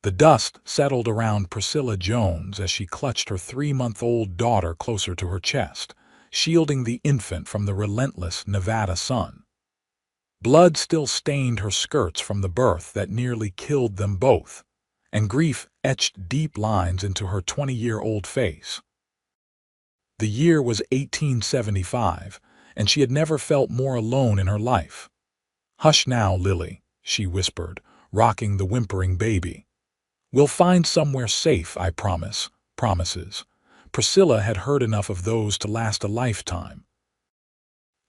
The dust settled around Priscilla Jones as she clutched her 3-month-old daughter closer to her chest, shielding the infant from the relentless Nevada sun. Blood still stained her skirts from the birth that nearly killed them both, and grief etched deep lines into her 20-year-old face. The year was 1875, and she had never felt more alone in her life. "Hush now, Lily," she whispered, rocking the whimpering baby. "We'll find somewhere safe, I promise." Promises. Priscilla had heard enough of those to last a lifetime.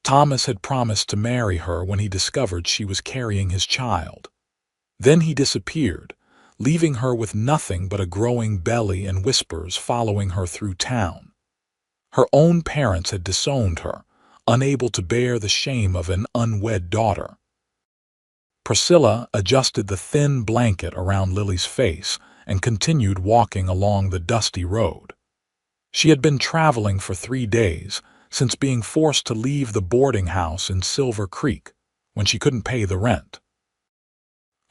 Thomas had promised to marry her when he discovered she was carrying his child. Then he disappeared, leaving her with nothing but a growing belly and whispers following her through town. Her own parents had disowned her, unable to bear the shame of an unwed daughter. Priscilla adjusted the thin blanket around Lily's face and continued walking along the dusty road. She had been traveling for 3 days, since being forced to leave the boarding house in Silver Creek when she couldn't pay the rent.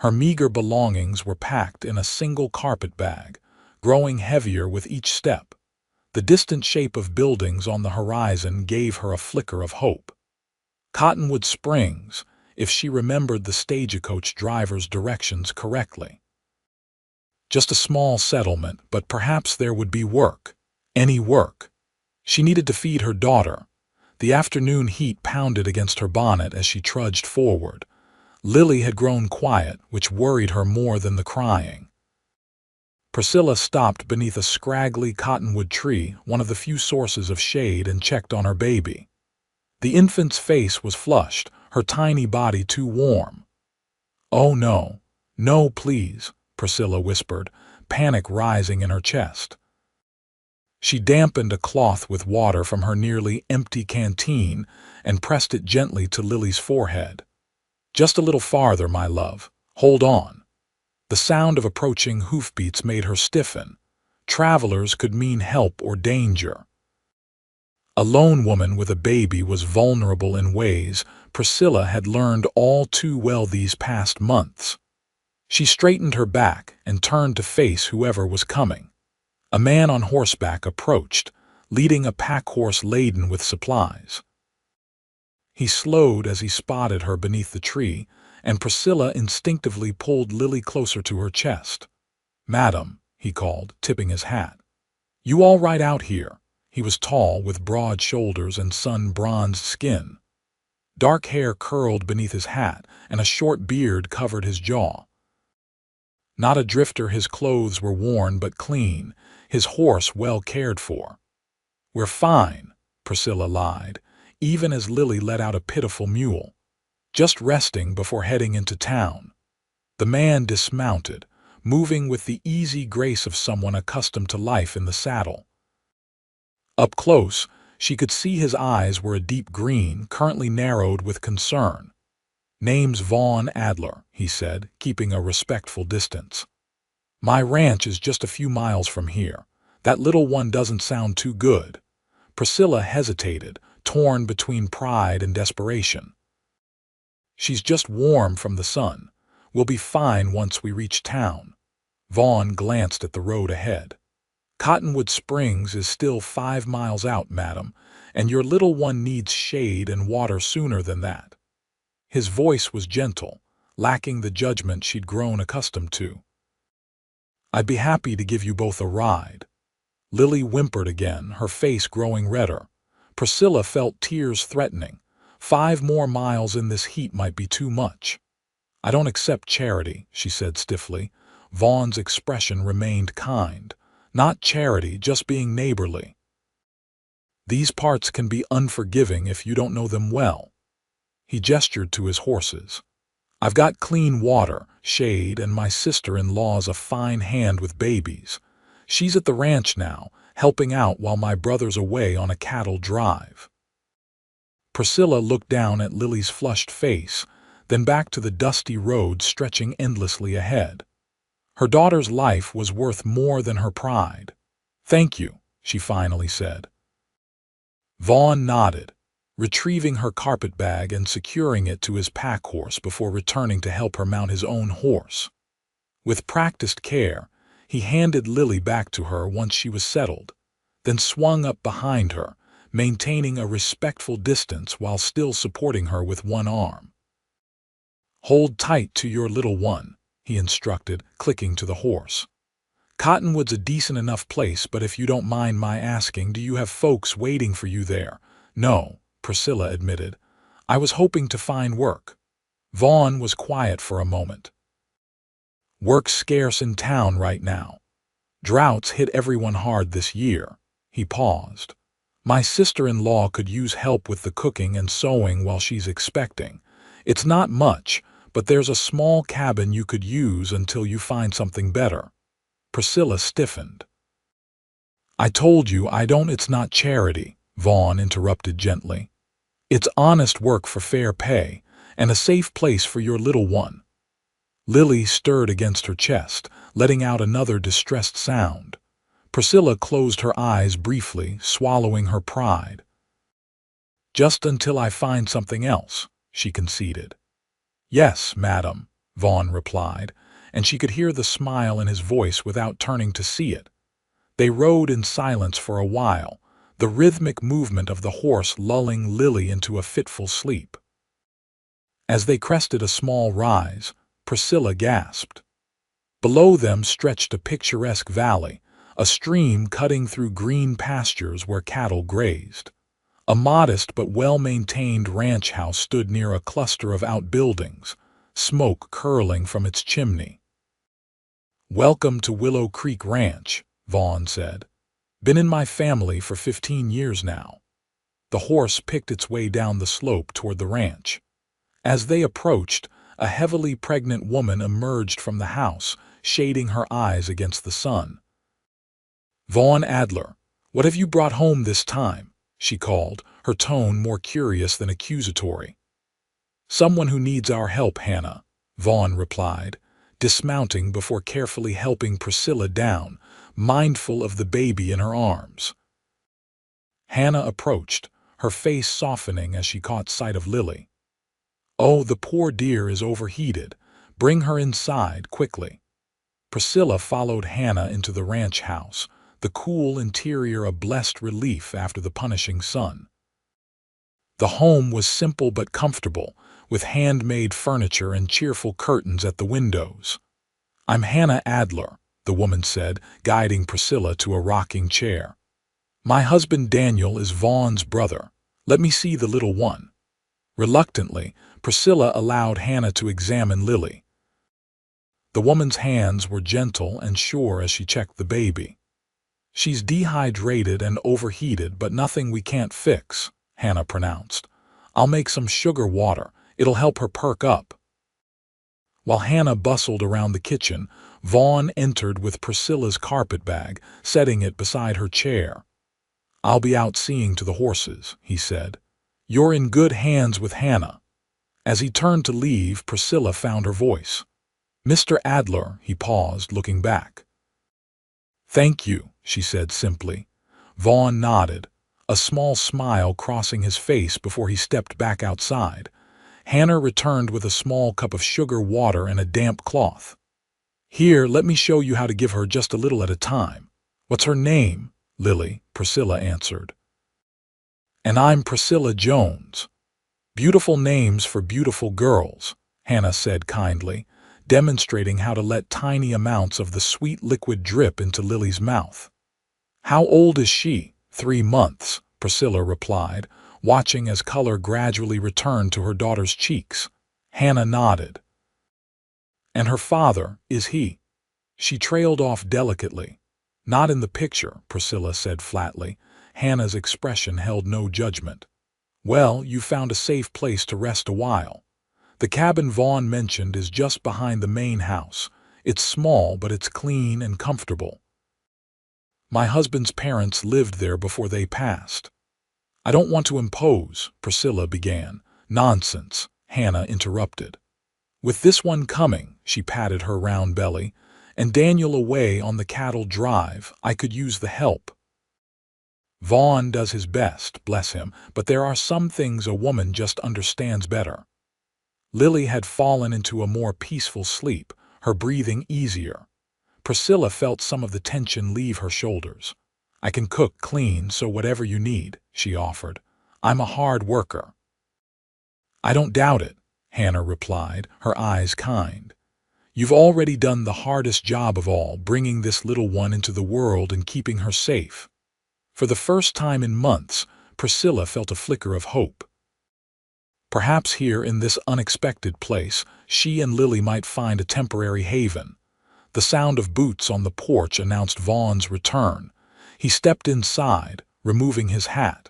Her meager belongings were packed in a single carpet bag, growing heavier with each step. The distant shape of buildings on the horizon gave her a flicker of hope. Cottonwood Springs, if she remembered the stagecoach driver's directions correctly. Just a small settlement, but perhaps there would be work. Any work. She needed to feed her daughter. The afternoon heat pounded against her bonnet as she trudged forward. Lily had grown quiet, which worried her more than the crying. Priscilla stopped beneath a scraggly cottonwood tree, one of the few sources of shade, and checked on her baby. The infant's face was flushed, her tiny body too warm. "Oh no, no, please," Priscilla whispered, panic rising in her chest. She dampened a cloth with water from her nearly empty canteen and pressed it gently to Lily's forehead. "Just a little farther, my love. Hold on." The sound of approaching hoofbeats made her stiffen. Travelers could mean help or danger. A lone woman with a baby was vulnerable in ways Priscilla had learned all too well these past months. She straightened her back and turned to face whoever was coming. A man on horseback approached, leading a pack horse laden with supplies. He slowed as he spotted her beneath the tree, and Priscilla instinctively pulled Lily closer to her chest. "Madam," he called, tipping his hat. "You all right out here?" He was tall, with broad shoulders and sun-bronzed skin. Dark hair curled beneath his hat, and a short beard covered his jaw. Not a drifter, his clothes were worn but clean, his horse well cared for. "We're fine," Priscilla lied, even as Lily let out a pitiful mewl. "Just resting before heading into town." The man dismounted, moving with the easy grace of someone accustomed to life in the saddle. Up close, she could see his eyes were a deep green, currently narrowed with concern. "Name's Vaughn Adler," he said, keeping a respectful distance. "My ranch is just a few miles from here. That little one doesn't sound too good." Priscilla hesitated, torn between pride and desperation. "She's just warm from the sun. We'll be fine once we reach town." Vaughn glanced at the road ahead. "Cottonwood Springs is still 5 miles out, madam, and your little one needs shade and water sooner than that." His voice was gentle, lacking the judgment she'd grown accustomed to. "I'd be happy to give you both a ride." Lily whimpered again, her face growing redder. Priscilla felt tears threatening. 5 more miles in this heat might be too much. "I don't accept charity," she said stiffly. Vaughn's expression remained kind. "Not charity, just being neighborly. These parts can be unforgiving if you don't know them well." He gestured to his horses. "I've got clean water, shade, and my sister-in-law's a fine hand with babies. She's at the ranch now, helping out while my brother's away on a cattle drive." Priscilla looked down at Lily's flushed face, then back to the dusty road stretching endlessly ahead. Her daughter's life was worth more than her pride. "Thank you," she finally said. Vaughn nodded, retrieving her carpet bag and securing it to his pack horse before returning to help her mount his own horse. With practiced care, he handed Lily back to her once she was settled, then swung up behind her, maintaining a respectful distance while still supporting her with one arm. "Hold tight to your little one," he instructed, clicking to the horse. "Cottonwood's a decent enough place, but if you don't mind my asking, do you have folks waiting for you there?" "No," Priscilla admitted. "I was hoping to find work." Vaughn was quiet for a moment. "Work's scarce in town right now. Droughts hit everyone hard this year." He paused. "My sister-in-law could use help with the cooking and sewing while she's expecting. It's not much, but there's a small cabin you could use until you find something better." Priscilla stiffened. "I told you I don't. It's not charity," Vaughn interrupted gently. "It's honest work for fair pay, and a safe place for your little one." Lily stirred against her chest, letting out another distressed sound. Priscilla closed her eyes briefly, swallowing her pride. "Just until I find something else," she conceded. "Yes, madam," Vaughn replied, and she could hear the smile in his voice without turning to see it. They rode in silence for a while, the rhythmic movement of the horse lulling Lily into a fitful sleep. As they crested a small rise, Priscilla gasped. Below them stretched a picturesque valley, a stream cutting through green pastures where cattle grazed. A modest but well-maintained ranch house stood near a cluster of outbuildings, smoke curling from its chimney. "Welcome to Willow Creek Ranch," Vaughn said. "Been in my family for 15 years now." The horse picked its way down the slope toward the ranch. As they approached, a heavily pregnant woman emerged from the house, shading her eyes against the sun. "Vaughn Adler, what have you brought home this time?" she called, her tone more curious than accusatory. "Someone who needs our help, Hannah," Vaughn replied, dismounting before carefully helping Priscilla down, mindful of the baby in her arms. Hannah approached, her face softening as she caught sight of Lily. "Oh, the poor dear is overheated. Bring her inside, quickly." Priscilla followed Hannah into the ranch house, the cool interior a blessed relief after the punishing sun. The home was simple but comfortable, with handmade furniture and cheerful curtains at the windows. "I'm Hannah Adler," the woman said, guiding Priscilla to a rocking chair. "My husband Daniel is Vaughn's brother. Let me see the little one." Reluctantly, Priscilla allowed Hannah to examine Lily. The woman's hands were gentle and sure as she checked the baby. "She's dehydrated and overheated, but nothing we can't fix," Hannah pronounced. "I'll make some sugar water. It'll help her perk up." While Hannah bustled around the kitchen, Vaughn entered with Priscilla's carpet bag, setting it beside her chair. "I'll be out seeing to the horses," he said. "You're in good hands with Hannah." As he turned to leave, Priscilla found her voice. "Mr. Adler," he paused, looking back. "Thank you," she said simply. Vaughn nodded, a small smile crossing his face before he stepped back outside. Hannah returned with a small cup of sugar water and a damp cloth. "Here, let me show you how to give her just a little at a time." "What's her name?" "Lily," Priscilla answered. "And I'm Priscilla Jones." "Beautiful names for beautiful girls," Hannah said kindly, demonstrating how to let tiny amounts of the sweet liquid drip into Lily's mouth. "How old is she?" 3 months, Priscilla replied, watching as color gradually returned to her daughter's cheeks. Hannah nodded. "And her father, is he?" She trailed off delicately. "Not in the picture," Priscilla said flatly. Hannah's expression held no judgment. "Well, you found a safe place to rest a while. The cabin Vaughn mentioned is just behind the main house. It's small, but it's clean and comfortable. My husband's parents lived there before they passed." "I don't want to impose," Priscilla began. "Nonsense," Hannah interrupted. "With this one coming," she patted her round belly, "and Daniel away on the cattle drive, I could use the help. Vaughn does his best, bless him, but there are some things a woman just understands better." Lily had fallen into a more peaceful sleep, her breathing easier. Priscilla felt some of the tension leave her shoulders. "I can cook, clean, so whatever you need," she offered. "I'm a hard worker." "I don't doubt it," Hannah replied, her eyes kind. "You've already done the hardest job of all, bringing this little one into the world and keeping her safe." For the first time in months, Priscilla felt a flicker of hope. Perhaps here in this unexpected place, she and Lily might find a temporary haven. The sound of boots on the porch announced Vaughn's return. He stepped inside, removing his hat.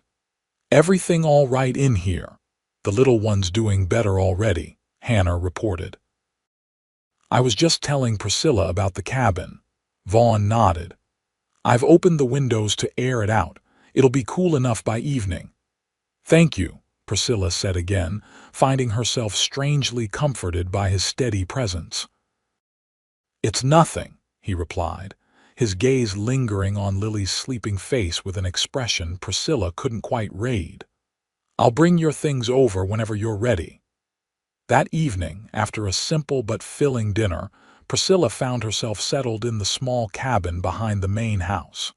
"Everything all right in here?" "The little one's doing better already," Hannah reported. "I was just telling Priscilla about the cabin." Vaughn nodded. "I've opened the windows to air it out. It'll be cool enough by evening." "Thank you," Priscilla said again, finding herself strangely comforted by his steady presence. "It's nothing," he replied, his gaze lingering on Lily's sleeping face with an expression Priscilla couldn't quite read. "I'll bring your things over whenever you're ready." That evening, after a simple but filling dinner, Priscilla found herself settled in the small cabin behind the main house.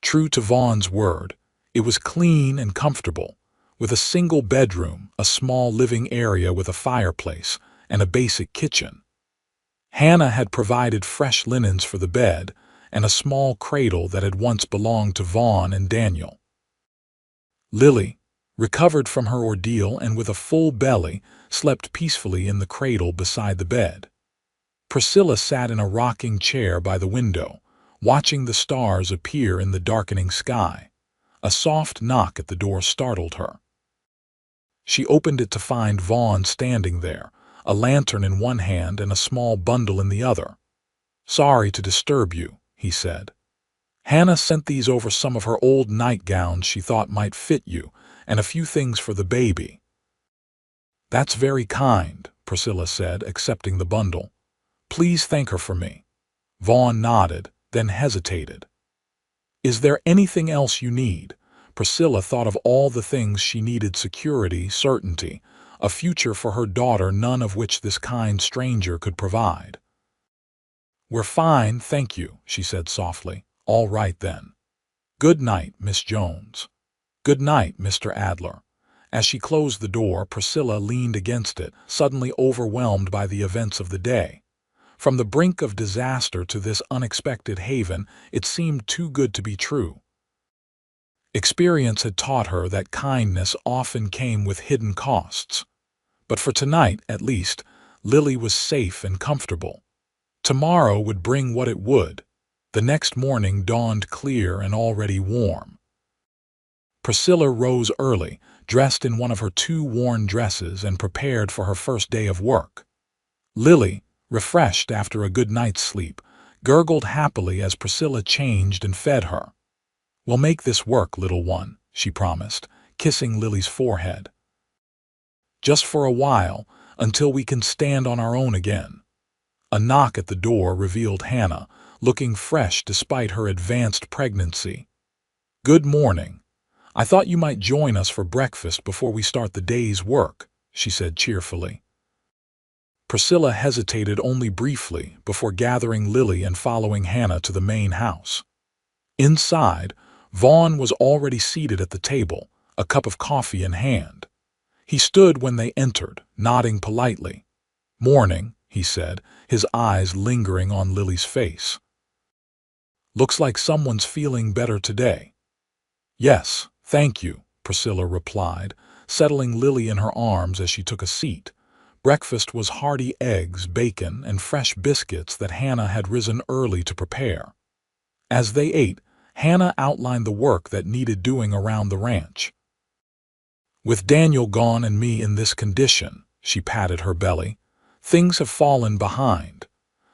True to Vaughn's word, it was clean and comfortable, with a single bedroom, a small living area with a fireplace, and a basic kitchen. Hannah had provided fresh linens for the bed and a small cradle that had once belonged to Vaughn and Daniel. Lily, recovered from her ordeal and with a full belly, slept peacefully in the cradle beside the bed. Priscilla sat in a rocking chair by the window, watching the stars appear in the darkening sky. A soft knock at the door startled her. She opened it to find Vaughn standing there, a lantern in one hand and a small bundle in the other. "Sorry to disturb you," he said. "Hannah sent these over some of her old nightgowns she thought might fit you, and a few things for the baby." "That's very kind," Priscilla said, accepting the bundle. "Please thank her for me." Vaughn nodded, then hesitated. "Is there anything else you need?" Priscilla thought of all the things she needed: security, certainty, a future for her daughter, none of which this kind stranger could provide. "We're fine, thank you," she said softly. "All right then. Good night, Miss Jones." "Good night, Mr. Adler." As she closed the door, Priscilla leaned against it, suddenly overwhelmed by the events of the day. From the brink of disaster to this unexpected haven, it seemed too good to be true. Experience had taught her that kindness often came with hidden costs. But for tonight, at least, Lily was safe and comfortable. Tomorrow would bring what it would. The next morning dawned clear and already warm. Priscilla rose early, dressed in one of her two worn dresses and prepared for her first day of work. Lily, refreshed after a good night's sleep, gurgled happily as Priscilla changed and fed her. "We'll make this work, little one," she promised, kissing Lily's forehead. "Just for a while, until we can stand on our own again." A knock at the door revealed Hannah, looking fresh despite her advanced pregnancy. "Good morning. I thought you might join us for breakfast before we start the day's work," she said cheerfully. Priscilla hesitated only briefly before gathering Lily and following Hannah to the main house. Inside, Vaughn was already seated at the table, a cup of coffee in hand. He stood when they entered, nodding politely. "Morning," he said, his eyes lingering on Lily's face. "Looks like someone's feeling better today." "Yes, thank you," Priscilla replied, settling Lily in her arms as she took a seat. Breakfast was hearty eggs, bacon, and fresh biscuits that Hannah had risen early to prepare. As they ate, Hannah outlined the work that needed doing around the ranch. "With Daniel gone and me in this condition," she patted her belly, "things have fallen behind.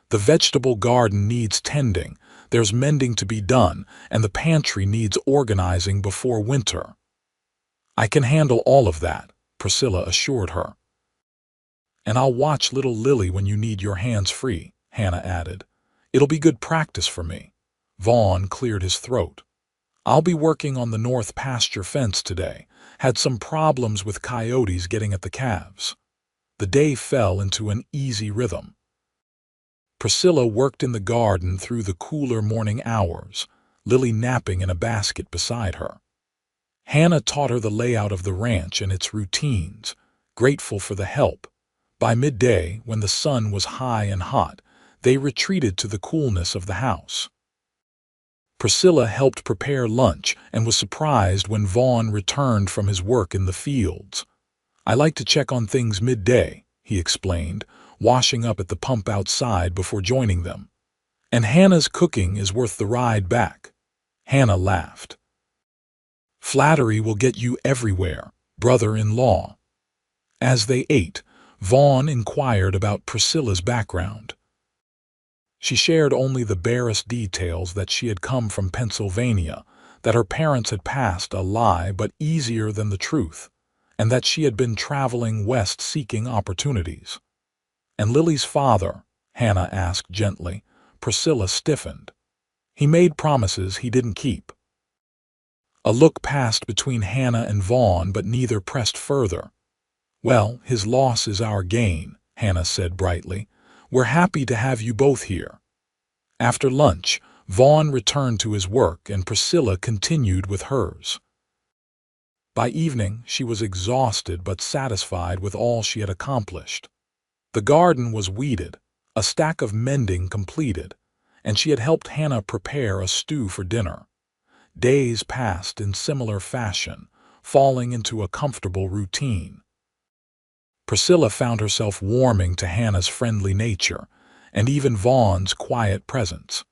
The vegetable garden needs tending, there's mending to be done, and the pantry needs organizing before winter." "I can handle all of that," Priscilla assured her. "And I'll watch little Lily when you need your hands free," Hannah added. "It'll be good practice for me." Vaughn cleared his throat. "I'll be working on the north pasture fence today. Had some problems with coyotes getting at the calves." The day fell into an easy rhythm. Priscilla worked in the garden through the cooler morning hours, Lily napping in a basket beside her. Hannah taught her the layout of the ranch and its routines, grateful for the help. By midday, when the sun was high and hot, they retreated to the coolness of the house. Priscilla helped prepare lunch and was surprised when Vaughn returned from his work in the fields. "I like to check on things midday," he explained, washing up at the pump outside before joining them. "And Hannah's cooking is worth the ride back." Hannah laughed. "Flattery will get you everywhere, brother-in-law." As they ate, Vaughn inquired about Priscilla's background. She shared only the barest details, that she had come from Pennsylvania, that her parents had passed a lie but easier than the truth, and that she had been traveling west seeking opportunities. "And Lily's father?" Hannah asked gently. Priscilla stiffened. "He made promises he didn't keep." A look passed between Hannah and Vaughn, but neither pressed further. "Well, his loss is our gain," Hannah said brightly. "We're happy to have you both here." After lunch, Vaughn returned to his work and Priscilla continued with hers. By evening, she was exhausted but satisfied with all she had accomplished. The garden was weeded, a stack of mending completed, and she had helped Hannah prepare a stew for dinner. Days passed in similar fashion, falling into a comfortable routine. Priscilla found herself warming to Hannah's friendly nature, and even Vaughn's quiet presence.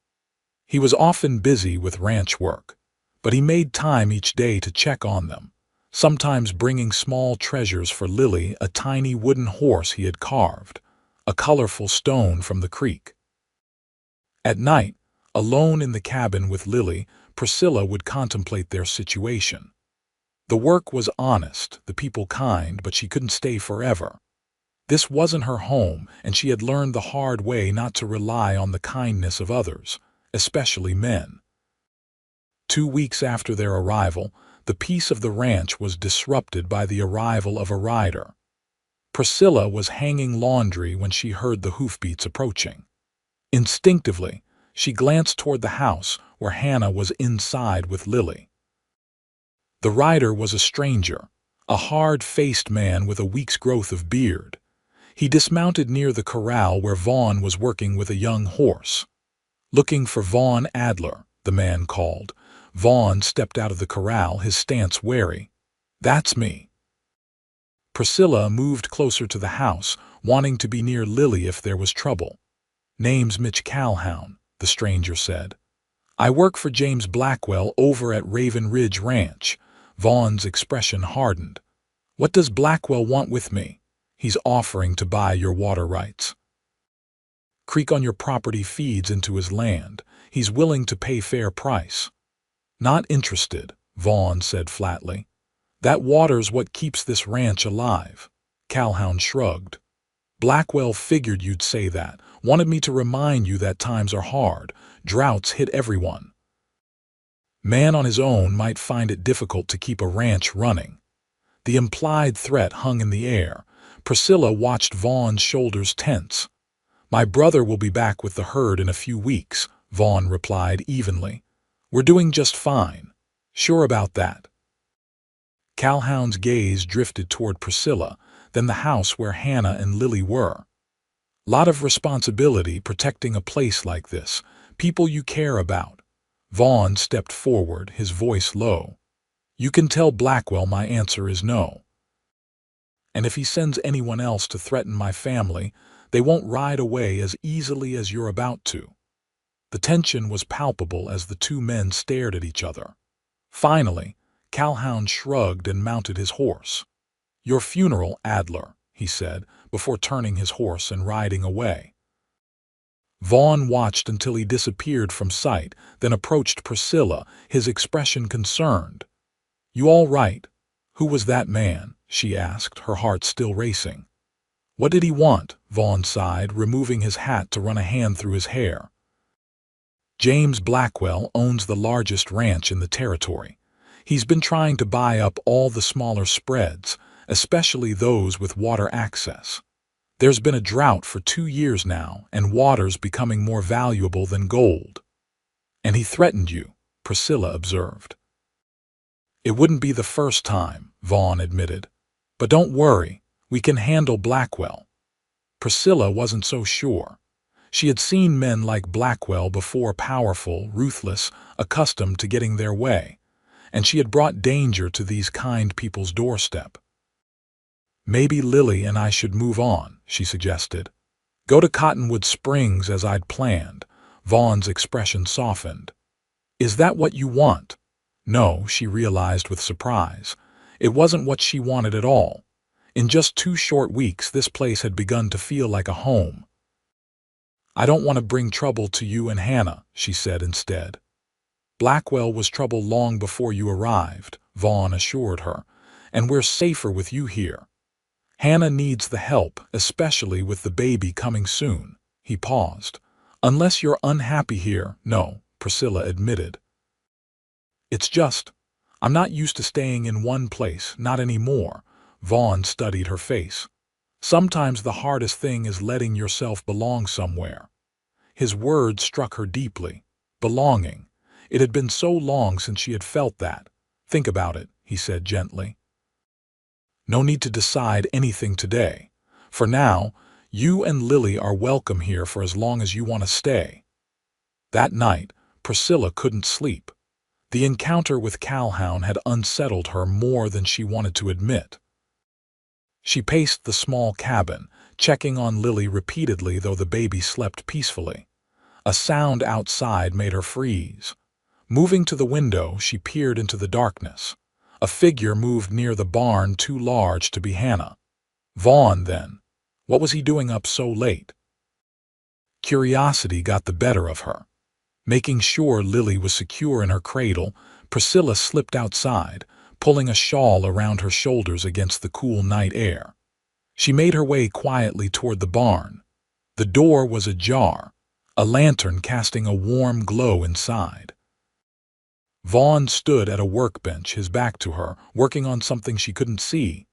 He was often busy with ranch work, but he made time each day to check on them, sometimes bringing small treasures for Lily, a tiny wooden horse he had carved, a colorful stone from the creek. At night, alone in the cabin with Lily, Priscilla would contemplate their situation. The work was honest, the people kind, but she couldn't stay forever. This wasn't her home, and she had learned the hard way not to rely on the kindness of others, especially men. 2 weeks after their arrival, the peace of the ranch was disrupted by the arrival of a rider. Priscilla was hanging laundry when she heard the hoofbeats approaching. Instinctively, she glanced toward the house where Hannah was inside with Lily. The rider was a stranger, a hard-faced man with a week's growth of beard. He dismounted near the corral where Vaughn was working with a young horse. "Looking for Vaughn Adler," the man called. Vaughn stepped out of the corral, his stance wary. "That's me." Priscilla moved closer to the house, wanting to be near Lily if there was trouble. "Name's Mitch Calhoun," the stranger said. "I work for James Blackwell over at Raven Ridge Ranch." Vaughn's expression hardened. "What does Blackwell want with me?" "He's offering to buy your water rights. Creek on your property feeds into his land. He's willing to pay fair price." "Not interested," Vaughn said flatly. "That water's what keeps this ranch alive." Calhoun shrugged. "Blackwell figured you'd say that. Wanted me to remind you that times are hard. Droughts hit everyone. Man on his own might find it difficult to keep a ranch running." The implied threat hung in the air. Priscilla watched Vaughn's shoulders tense. "My brother will be back with the herd in a few weeks," Vaughn replied evenly. "We're doing just fine." "Sure about that?" Calhoun's gaze drifted toward Priscilla, then the house where Hannah and Lily were. "Lot of responsibility protecting a place like this, people you care about." Vaughn stepped forward, his voice low. "You can tell Blackwell my answer is no. And if he sends anyone else to threaten my family, they won't ride away as easily as you're about to." The tension was palpable as the two men stared at each other. Finally, Calhoun shrugged and mounted his horse. "Your funeral, Adler," he said, before turning his horse and riding away. Vaughn watched until he disappeared from sight, then approached Priscilla, his expression concerned. "You all right? Who was that man?" she asked, her heart still racing. "What did he want?" Vaughn sighed, removing his hat to run a hand through his hair. "James Blackwell owns the largest ranch in the territory. He's been trying to buy up all the smaller spreads, especially those with water access. There's been a drought for 2 years now, and water's becoming more valuable than gold. And he threatened you, Priscilla observed. It wouldn't be the first time, Vaughn admitted. But don't worry, we can handle Blackwell. Priscilla wasn't so sure. She had seen men like Blackwell before, powerful, ruthless, accustomed to getting their way, and she had brought danger to these kind people's doorstep. Maybe Lily and I should move on, she suggested. Go to Cottonwood Springs as I'd planned. Vaughn's expression softened. Is that what you want? No, she realized with surprise. It wasn't what she wanted at all. In just 2 short weeks, this place had begun to feel like a home. I don't want to bring trouble to you and Hannah, she said instead. Blackwell was trouble long before you arrived, Vaughn assured her, and we're safer with you here. Hannah needs the help, especially with the baby coming soon. He paused. Unless you're unhappy here, no, Priscilla admitted. It's just, I'm not used to staying in one place, not anymore. Vaughn studied her face. Sometimes the hardest thing is letting yourself belong somewhere. His words struck her deeply. Belonging. It had been so long since she had felt that. Think about it, he said gently. No need to decide anything today. For now, you and Lily are welcome here for as long as you want to stay. That night, Priscilla couldn't sleep. The encounter with Calhoun had unsettled her more than she wanted to admit. She paced the small cabin, checking on Lily repeatedly though the baby slept peacefully. A sound outside made her freeze. Moving to the window, she peered into the darkness. A figure moved near the barn, too large to be Hannah. Vaughn, then. What was he doing up so late? Curiosity got the better of her. Making sure Lily was secure in her cradle, Priscilla slipped outside, pulling a shawl around her shoulders against the cool night air. She made her way quietly toward the barn. The door was ajar, a lantern casting a warm glow inside. Vaughn stood at a workbench, his back to her, working on something she couldn't see.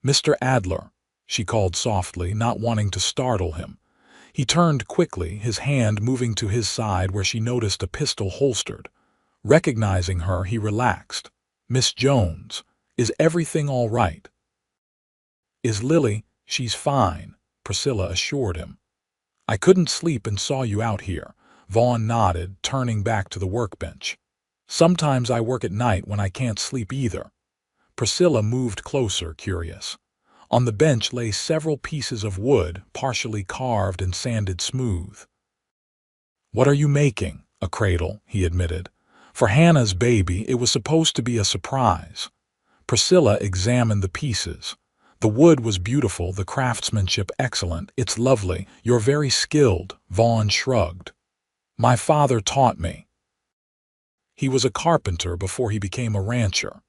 Mr. Adler, she called softly, not wanting to startle him. He turned quickly, his hand moving to his side where she noticed a pistol holstered. Recognizing her, he relaxed. Miss Jones, is everything all right? Is Lily? She's fine, Priscilla assured him. I couldn't sleep and saw you out here. Vaughn nodded, turning back to the workbench. Sometimes I work at night when I can't sleep either. Priscilla moved closer, curious. On the bench lay several pieces of wood, partially carved and sanded smooth. What are you making? A cradle, he admitted. For Hannah's baby, it was supposed to be a surprise. Priscilla examined the pieces. The wood was beautiful, the craftsmanship excellent. It's lovely. You're very skilled, Vaughn shrugged. My father taught me. He was a carpenter before he became a rancher.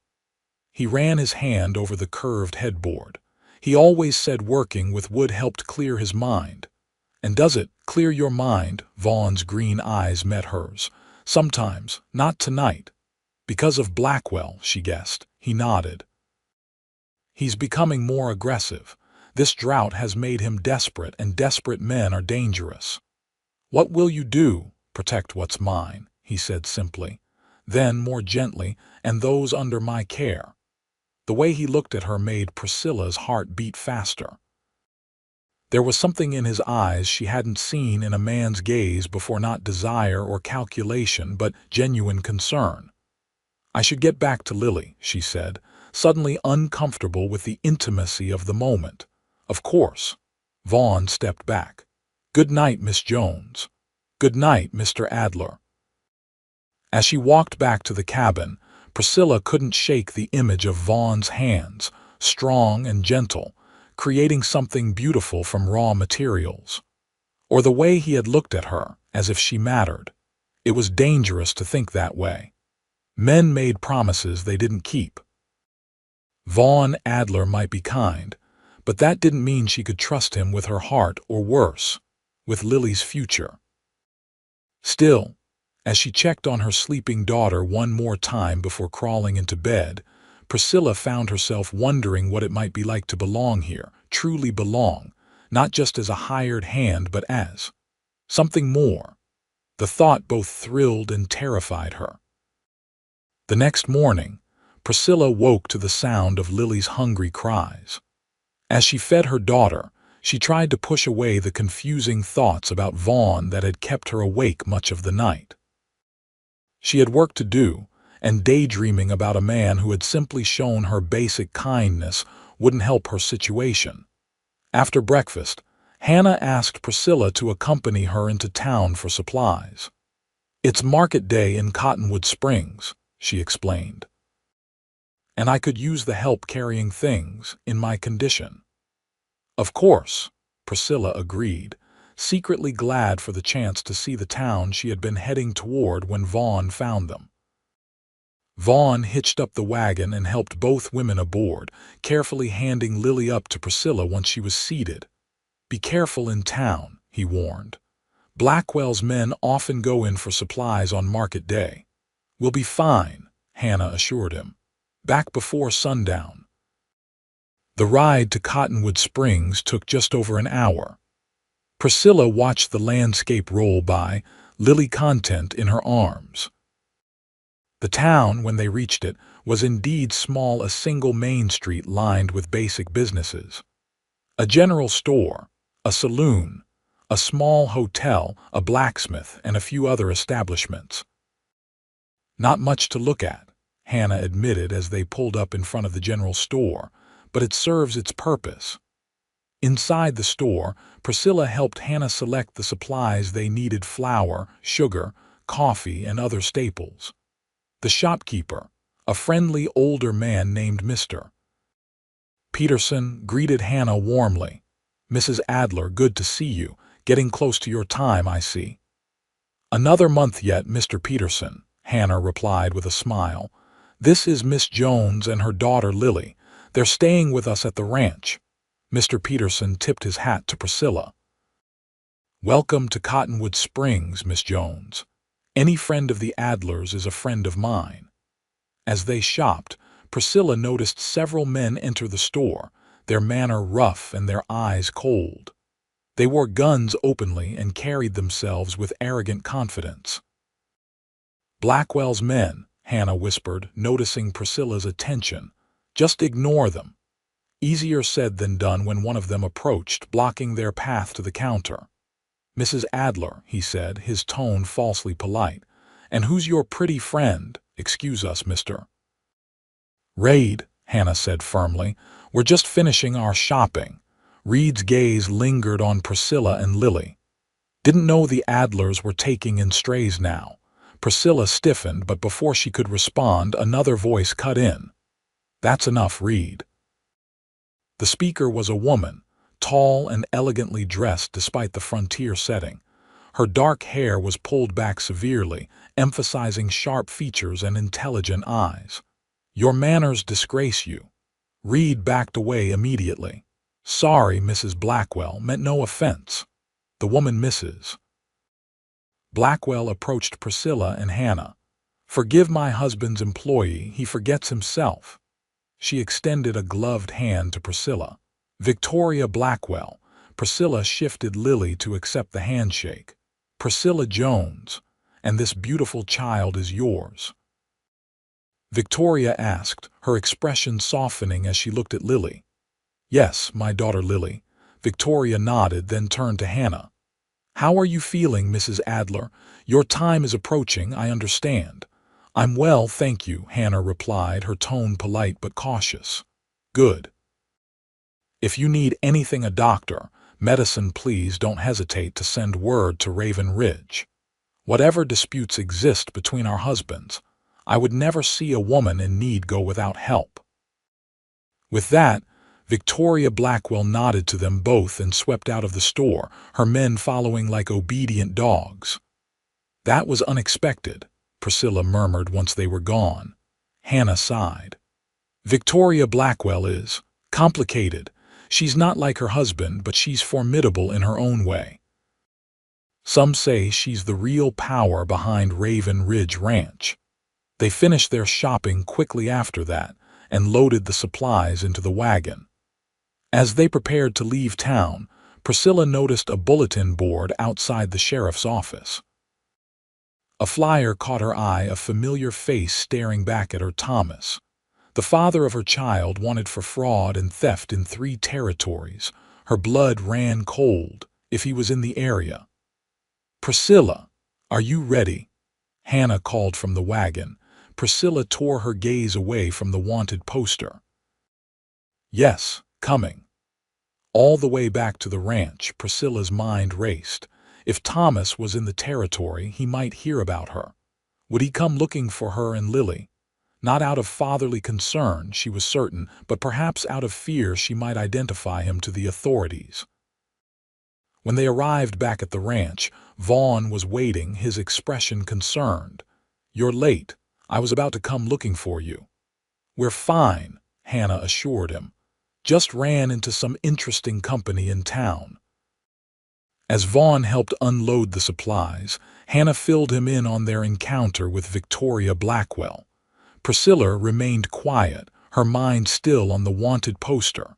He ran his hand over the curved headboard. He always said working with wood helped clear his mind. And does it clear your mind? Vaughn's green eyes met hers. Sometimes, not tonight. Because of Blackwell, she guessed. He nodded. He's becoming more aggressive. This drought has made him desperate, and desperate men are dangerous. What will you do? Protect what's mine, he said simply. Then, more gently, and those under my care. The way he looked at her made Priscilla's heart beat faster. There was something in his eyes she hadn't seen in a man's gaze before, not desire or calculation, but genuine concern. I should get back to Lily, she said, suddenly uncomfortable with the intimacy of the moment. Of course. Vaughn stepped back. Good night, Miss Jones. Good night, Mr. Adler. As she walked back to the cabin, Priscilla couldn't shake the image of Vaughn's hands, strong and gentle, creating something beautiful from raw materials. Or the way he had looked at her, as if she mattered. It was dangerous to think that way. Men made promises they didn't keep. Vaughn Adler might be kind, but that didn't mean she could trust him with her heart, or worse, with Lily's future. Still, as she checked on her sleeping daughter one more time before crawling into bed, Priscilla found herself wondering what it might be like to belong here, truly belong, not just as a hired hand but as something more. The thought both thrilled and terrified her. The next morning, Priscilla woke to the sound of Lily's hungry cries. As she fed her daughter, she tried to push away the confusing thoughts about Vaughn that had kept her awake much of the night. She had work to do, and daydreaming about a man who had simply shown her basic kindness wouldn't help her situation. After breakfast, Hannah asked Priscilla to accompany her into town for supplies. "It's market day in Cottonwood Springs," she explained, "and I could use the help carrying things in my condition." "Of course," Priscilla agreed, secretly glad for the chance to see the town she had been heading toward when Vaughn found them. Vaughn hitched up the wagon and helped both women aboard, carefully handing Lily up to Priscilla once she was seated. "Be careful in town," he warned. "Blackwell's men often go in for supplies on market day." "We'll be fine," Hannah assured him. "Back before sundown." The ride to Cottonwood Springs took just over an hour. Priscilla watched the landscape roll by, Lily content in her arms. The town, when they reached it, was indeed small, a single main street lined with basic businesses. A general store, a saloon, a small hotel, a blacksmith, and a few other establishments. "Not much to look at," Hannah admitted as they pulled up in front of the general store, "but it serves its purpose." Inside the store, Priscilla helped Hannah select the supplies they needed: flour, sugar, coffee, and other staples. The shopkeeper, a friendly older man named Mr. Peterson, greeted Hannah warmly. "Mrs. Adler, good to see you. Getting close to your time, I see." "Another month yet, Mr. Peterson," Hannah replied with a smile. "This is Miss Jones and her daughter Lily. They're staying with us at the ranch." Mr. Peterson tipped his hat to Priscilla. "Welcome to Cottonwood Springs, Miss Jones. Any friend of the Adlers is a friend of mine." As they shopped, Priscilla noticed several men enter the store, their manner rough and their eyes cold. They wore guns openly and carried themselves with arrogant confidence. "Blackwell's men," Hannah whispered, noticing Priscilla's attention. "Just ignore them." Easier said than done when one of them approached, blocking their path to the counter. "Mrs. Adler," he said, his tone falsely polite. "And who's your pretty friend? Excuse us, Mr. Reid," Hannah said firmly. "We're just finishing our shopping." Reid's gaze lingered on Priscilla and Lily. "Didn't know the Adlers were taking in strays now." Priscilla stiffened, but before she could respond, another voice cut in. "That's enough, Reid." The speaker was a woman, tall and elegantly dressed despite the frontier setting. Her dark hair was pulled back severely, emphasizing sharp features and intelligent eyes. "Your manners disgrace you." Reid backed away immediately. "Sorry, Mrs. Blackwell, meant no offense." The woman, Mrs. Blackwell, approached Priscilla and Hannah. "Forgive my husband's employee, he forgets himself." She extended a gloved hand to Priscilla. "Victoria Blackwell." Priscilla shifted Lily to accept the handshake. "Priscilla Jones, and this beautiful child is yours?" Victoria asked, her expression softening as she looked at Lily. "Yes, my daughter Lily." Victoria nodded, then turned to Hannah. "How are you feeling, Mrs. Adler? Your time is approaching, I understand." "I'm well, thank you," Hannah replied, her tone polite but cautious. "Good. If you need anything, a doctor, medicine, please don't hesitate to send word to Raven Ridge. Whatever disputes exist between our husbands, I would never see a woman in need go without help." With that, Victoria Blackwell nodded to them both and swept out of the store, her men following like obedient dogs. "That was unexpected," Priscilla murmured once they were gone. Hannah sighed. "Victoria Blackwell is complicated. She's not like her husband, but she's formidable in her own way. Some say she's the real power behind Raven Ridge Ranch." They finished their shopping quickly after that and loaded the supplies into the wagon. As they prepared to leave town, Priscilla noticed a bulletin board outside the sheriff's office. A flyer caught her eye, a familiar face staring back at her. Thomas, the father of her child, wanted for fraud and theft in 3 territories. Her blood ran cold. If he was in the area. "Priscilla, are you ready?" Hannah called from the wagon. Priscilla tore her gaze away from the wanted poster. "Yes, coming." All the way back to the ranch, Priscilla's mind raced. If Thomas was in the territory, he might hear about her. Would he come looking for her and Lily? Not out of fatherly concern, she was certain, but perhaps out of fear she might identify him to the authorities. When they arrived back at the ranch, Vaughn was waiting, his expression concerned. "You're late. I was about to come looking for you." "We're fine," Hannah assured him. "Just ran into some interesting company in town." As Vaughn helped unload the supplies, Hannah filled him in on their encounter with Victoria Blackwell. Priscilla remained quiet, her mind still on the wanted poster.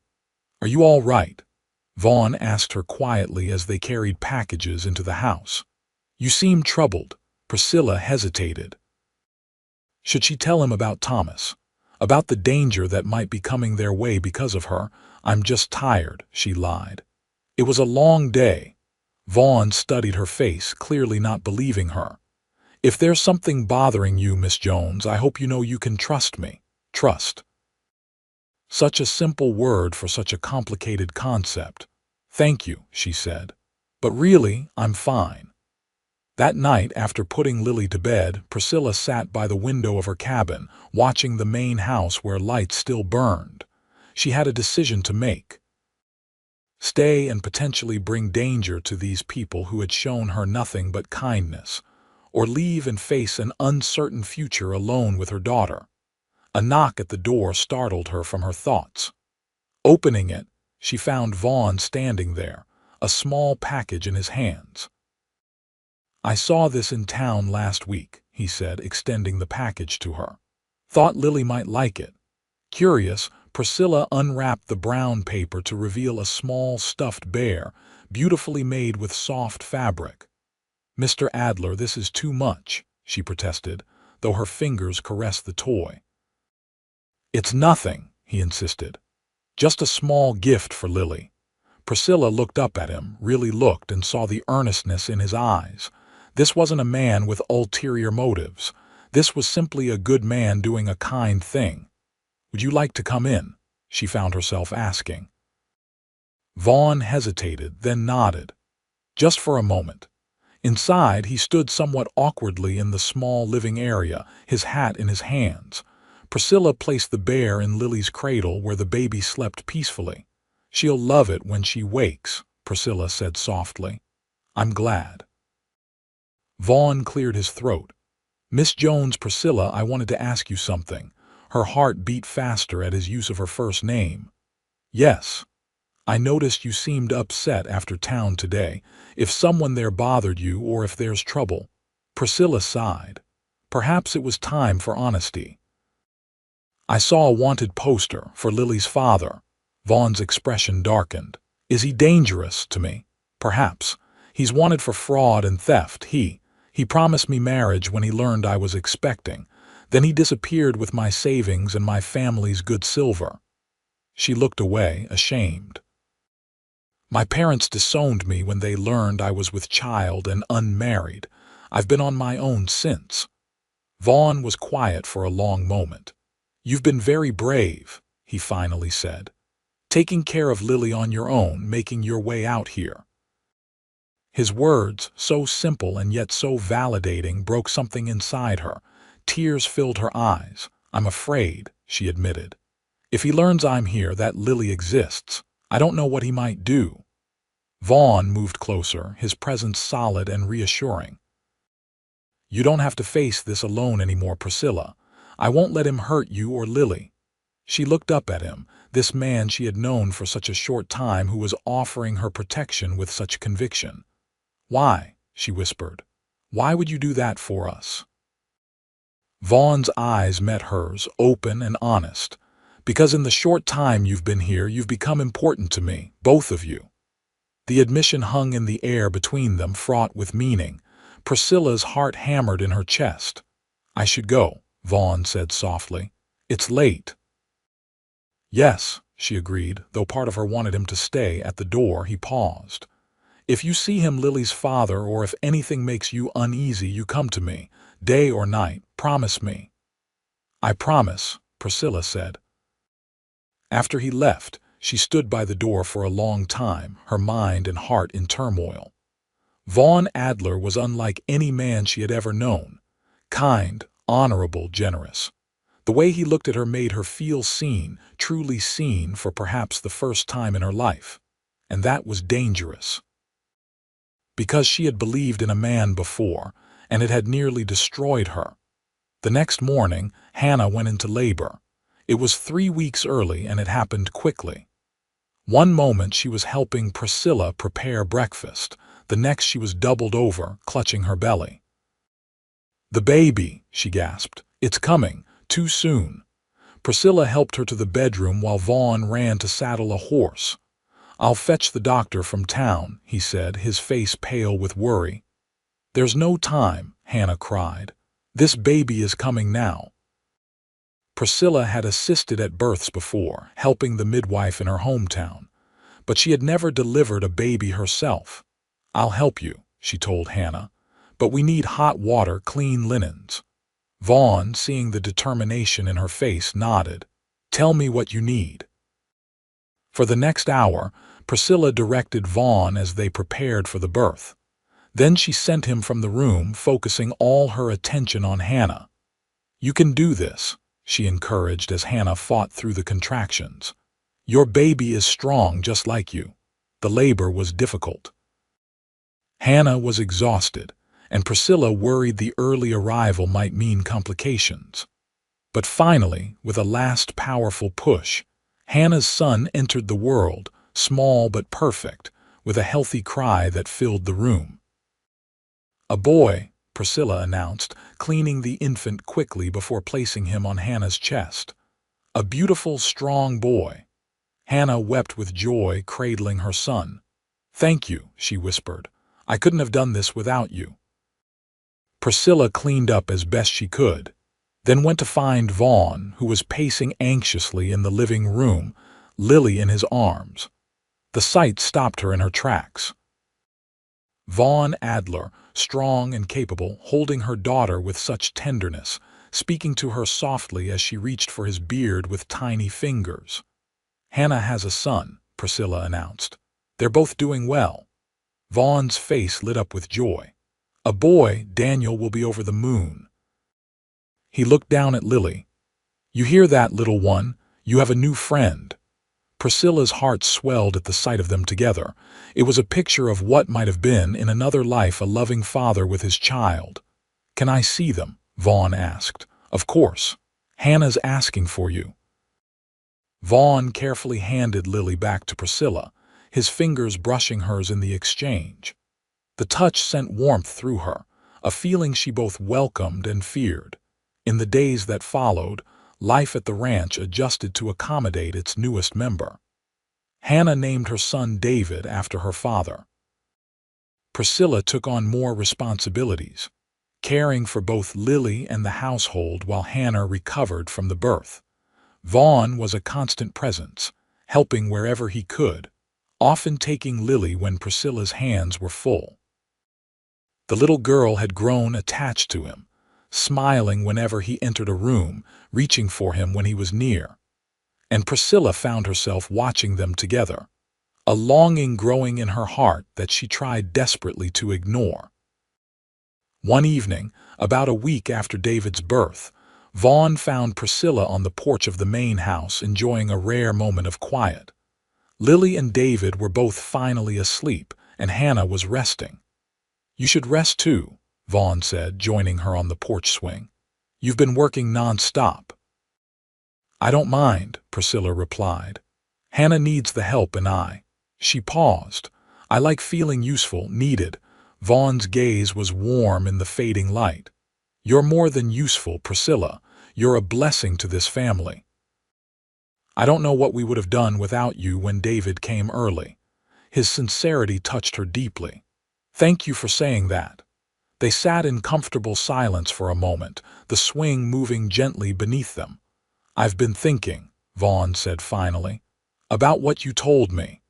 "Are you all right?" Vaughn asked her quietly as they carried packages into the house. "You seem troubled." Priscilla hesitated. Should she tell him about Thomas? About the danger that might be coming their way because of her? "I'm just tired," she lied. "It was a long day." Vaughn studied her face, clearly not believing her. "If there's something bothering you, Miss Jones, I hope you know you can trust me." Trust. Such a simple word for such a complicated concept. "Thank you," she said. "But really, I'm fine." That night, after putting Lily to bed, Priscilla sat by the window of her cabin, watching the main house where lights still burned. She had a decision to make. Stay and potentially bring danger to these people who had shown her nothing but kindness, or leave and face an uncertain future alone with her daughter. A knock at the door startled her from her thoughts. Opening it, she found Vaughn standing there, a small package in his hands. "I saw this in town last week," he said, extending the package to her. "Thought Lily might like it." Curious, Priscilla unwrapped the brown paper to reveal a small stuffed bear, beautifully made with soft fabric. "Mr. Adler, this is too much," she protested, though her fingers caressed the toy. "It's nothing," he insisted. "Just a small gift for Lily." Priscilla looked up at him, really looked, and saw the earnestness in his eyes. This wasn't a man with ulterior motives. This was simply a good man doing a kind thing. "Would you like to come in?" she found herself asking. Vaughn hesitated, then nodded. Just for a moment. Inside, he stood somewhat awkwardly in the small living area, his hat in his hands. Priscilla placed the bear in Lily's cradle where the baby slept peacefully. "She'll love it when she wakes," Priscilla said softly. "I'm glad." Vaughn cleared his throat. "Miss Jones, Priscilla, I wanted to ask you something." Her heart beat faster at his use of her first name. "Yes. I noticed you seemed upset after town today. If someone there bothered you or if there's trouble." Priscilla sighed. Perhaps it was time for honesty. "I saw a wanted poster for Lily's father." Vaughn's expression darkened. "Is he dangerous to me?" "Perhaps. He's wanted for fraud and theft. He promised me marriage when he learned I was expecting. Then he disappeared with my savings and my family's good silver." She looked away, ashamed. "My parents disowned me when they learned I was with child and unmarried. I've been on my own since." Vaughn was quiet for a long moment. "You've been very brave," he finally said. "Taking care of Lily on your own, making your way out here." His words, so simple and yet so validating, broke something inside her. Tears filled her eyes. "I'm afraid," she admitted. "If he learns I'm here, that Lily exists, I don't know what he might do." Vaughn moved closer, his presence solid and reassuring. "You don't have to face this alone anymore, Priscilla. I won't let him hurt you or Lily." She looked up at him, this man she had known for such a short time who was offering her protection with such conviction. "Why?" she whispered. "Why would you do that for us?" Vaughn's eyes met hers, open and honest. "Because in the short time you've been here, you've become important to me, both of you." The admission hung in the air between them, fraught with meaning. Priscilla's heart hammered in her chest. "I should go," Vaughn said softly. "It's late." "Yes," she agreed, though part of her wanted him to stay. At the door, he paused. "If you see him, Lily's father, or if anything makes you uneasy, you come to me, day or night. Promise me." "I promise," Priscilla said. After he left, she stood by the door for a long time, her mind and heart in turmoil. Vaughn Adler was unlike any man she had ever known. Kind, honorable, generous. The way he looked at her made her feel seen, truly seen, for perhaps the first time in her life. And that was dangerous. Because she had believed in a man before, and it had nearly destroyed her. The next morning, Hannah went into labor. It was 3 weeks early, and it happened quickly. One moment she was helping Priscilla prepare breakfast. The next she was doubled over, clutching her belly. "The baby," she gasped. "It's coming. Too soon." Priscilla helped her to the bedroom while Vaughn ran to saddle a horse. "I'll fetch the doctor from town," he said, his face pale with worry. "There's no time," Hannah cried. "This baby is coming now." Priscilla had assisted at births before, helping the midwife in her hometown, but she had never delivered a baby herself. "I'll help you," she told Hannah, "but we need hot water, clean linens." Vaughn, seeing the determination in her face, nodded. "Tell me what you need." For the next hour, Priscilla directed Vaughn as they prepared for the birth. Then she sent him from the room, focusing all her attention on Hannah. "You can do this," she encouraged as Hannah fought through the contractions. "Your baby is strong just like you." The labor was difficult. Hannah was exhausted, and Priscilla worried the early arrival might mean complications. But finally, with a last powerful push, Hannah's son entered the world, small but perfect, with a healthy cry that filled the room. "A boy," Priscilla announced, cleaning the infant quickly before placing him on Hannah's chest. "A beautiful, strong boy." Hannah wept with joy, cradling her son. "Thank you," she whispered. "I couldn't have done this without you." Priscilla cleaned up as best she could, then went to find Vaughn, who was pacing anxiously in the living room, Lily in his arms. The sight stopped her in her tracks. Vaughn Adler, strong and capable, holding her daughter with such tenderness, speaking to her softly as she reached for his beard with tiny fingers. "Hannah has a son," Priscilla announced. "They're both doing well." Vaughn's face lit up with joy. "A boy, Daniel, will be over the moon." He looked down at Lily. "You hear that, little one? You have a new friend." Priscilla's heart swelled at the sight of them together. It was a picture of what might have been, in another life, a loving father with his child. "Can I see them?" Vaughn asked. "Of course. Hannah's asking for you." Vaughn carefully handed Lily back to Priscilla, his fingers brushing hers in the exchange. The touch sent warmth through her, a feeling she both welcomed and feared. In the days that followed, life at the ranch adjusted to accommodate its newest member. Hannah named her son David after her father. Priscilla took on more responsibilities, caring for both Lily and the household while Hannah recovered from the birth. Vaughn was a constant presence, helping wherever he could, often taking Lily when Priscilla's hands were full. The little girl had grown attached to him, smiling whenever he entered a room, reaching for him when he was near. And Priscilla found herself watching them together, a longing growing in her heart that she tried desperately to ignore. One evening, about a week after David's birth, Vaughn found Priscilla on the porch of the main house enjoying a rare moment of quiet. Lily and David were both finally asleep, and Hannah was resting. "You should rest too," Vaughn said, joining her on the porch swing. "You've been working non-stop." "I don't mind," Priscilla replied. "Hannah needs the help and She paused. "I like feeling useful, needed." Vaughn's gaze was warm in the fading light. "You're more than useful, Priscilla. You're a blessing to this family." "I don't know what we would have done without you." When David came early, His sincerity touched her deeply. "Thank you for saying that." They sat in comfortable silence for a moment, the swing moving gently beneath them. "I've been thinking," Vaughn said finally, "about what you told me.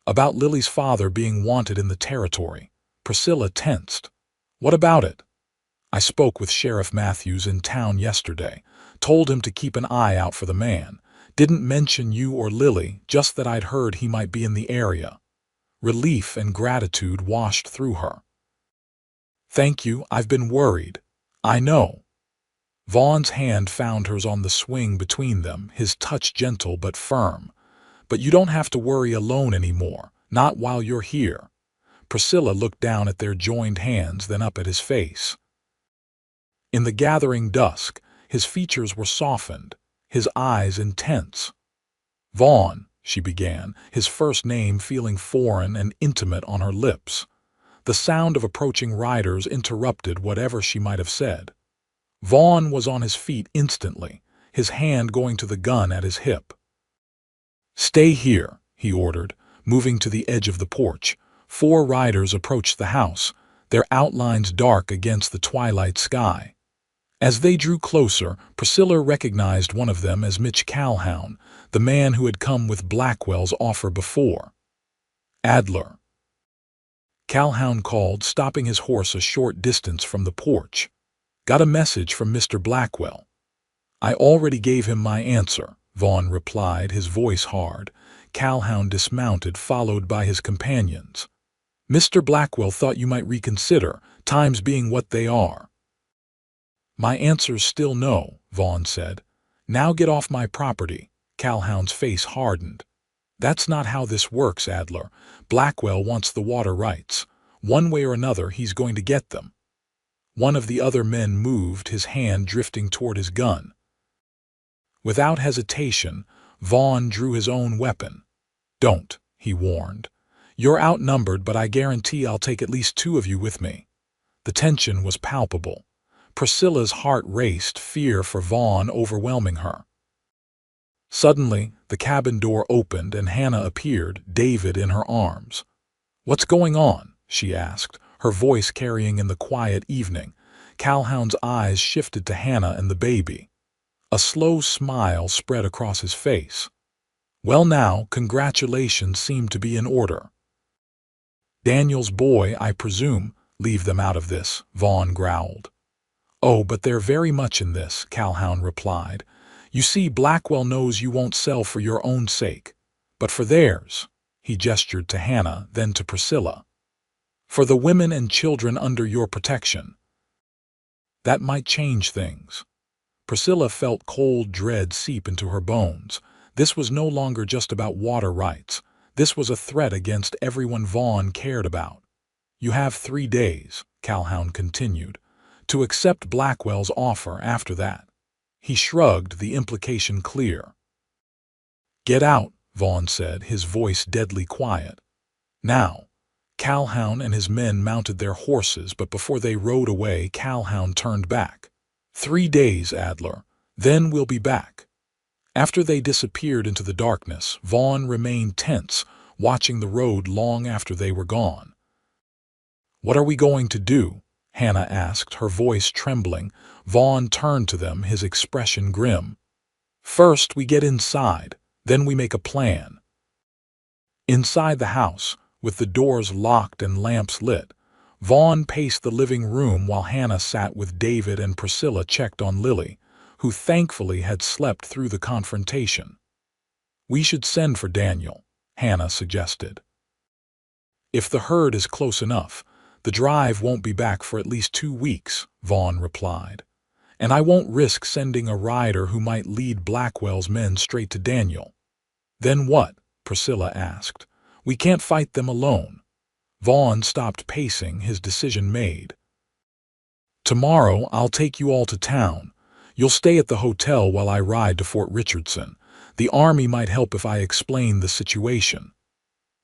About Lily's father being wanted in the territory." Priscilla tensed. "What about it?" "I spoke with Sheriff Matthews in town yesterday. Told him to keep an eye out for the man. Didn't mention you or Lily, just that I'd heard he might be in the area." Relief and gratitude washed through her. "Thank you, I've been worried." "I know." Vaughn's hand found hers on the swing between them, his touch gentle but firm. "But you don't have to worry alone anymore, not while you're here." Priscilla looked down at their joined hands, then up at his face. In the gathering dusk, his features were softened, his eyes intense. "Vaughn," she began, his first name feeling foreign and intimate on her lips. The sound of approaching riders interrupted whatever she might have said. Vaughn was on his feet instantly, his hand going to the gun at his hip. "Stay here," he ordered, moving to the edge of the porch. 4 riders approached the house, their outlines dark against the twilight sky. As they drew closer, Priscilla recognized one of them as Mitch Calhoun, the man who had come with Blackwell's offer before. "Adler," Calhoun called, stopping his horse a short distance from the porch. "Got a message from Mr. Blackwell." "I already gave him my answer," Vaughn replied, his voice hard. Calhoun dismounted, followed by his companions. "Mr. Blackwell thought you might reconsider, times being what they are." "My answer's still no," Vaughn said. "Now get off my property." Calhoun's face hardened. "That's not how this works, Adler. Blackwell wants the water rights. One way or another, he's going to get them." One of the other men moved, his hand drifting toward his gun. Without hesitation, Vaughn drew his own weapon. "Don't," he warned. "You're outnumbered, but I guarantee I'll take at least 2 of you with me." The tension was palpable. Priscilla's heart raced, fear for Vaughn overwhelming her. Suddenly, the cabin door opened and Hannah appeared, David in her arms. "What's going on?" she asked, her voice carrying in the quiet evening. Calhoun's eyes shifted to Hannah and the baby. A slow smile spread across his face. "Well now, congratulations seem to be in order." "Daniel's boy, I presume. Leave them out of this," Vaughn growled. "Oh, but they're very much in this," Calhoun replied. "You see, Blackwell knows you won't sell for your own sake, but for theirs." He gestured to Hannah, then to Priscilla. "For the women and children under your protection." That might change things. Priscilla felt cold dread seep into her bones. This was no longer just about water rights. This was a threat against everyone Vaughn cared about. "You have 3 days," Calhoun continued, "to accept Blackwell's offer after that." He shrugged, the implication clear. "Get out," Vaughn said, his voice deadly quiet. "Now." Calhoun and his men mounted their horses, but before they rode away, Calhoun turned back. 3 days, Adler. Then we'll be back." After they disappeared into the darkness, Vaughn remained tense, watching the road long after they were gone. "What are we going to do?" Hannah asked, her voice trembling. Vaughn turned to them, his expression grim. "First, we get inside, then we make a plan." Inside the house, with the doors locked and lamps lit, Vaughn paced the living room while Hannah sat with David and Priscilla checked on Lily, who thankfully had slept through the confrontation. "We should send for Daniel," Hannah suggested. "If the herd is close enough, the drive won't be back for at least 2 weeks," Vaughn replied. "And I won't risk sending a rider who might lead Blackwell's men straight to Daniel." "Then what?" Priscilla asked. "We can't fight them alone." Vaughn stopped pacing, his decision made. "Tomorrow I'll take you all to town. You'll stay at the hotel while I ride to Fort Richardson. The army might help if I explain the situation."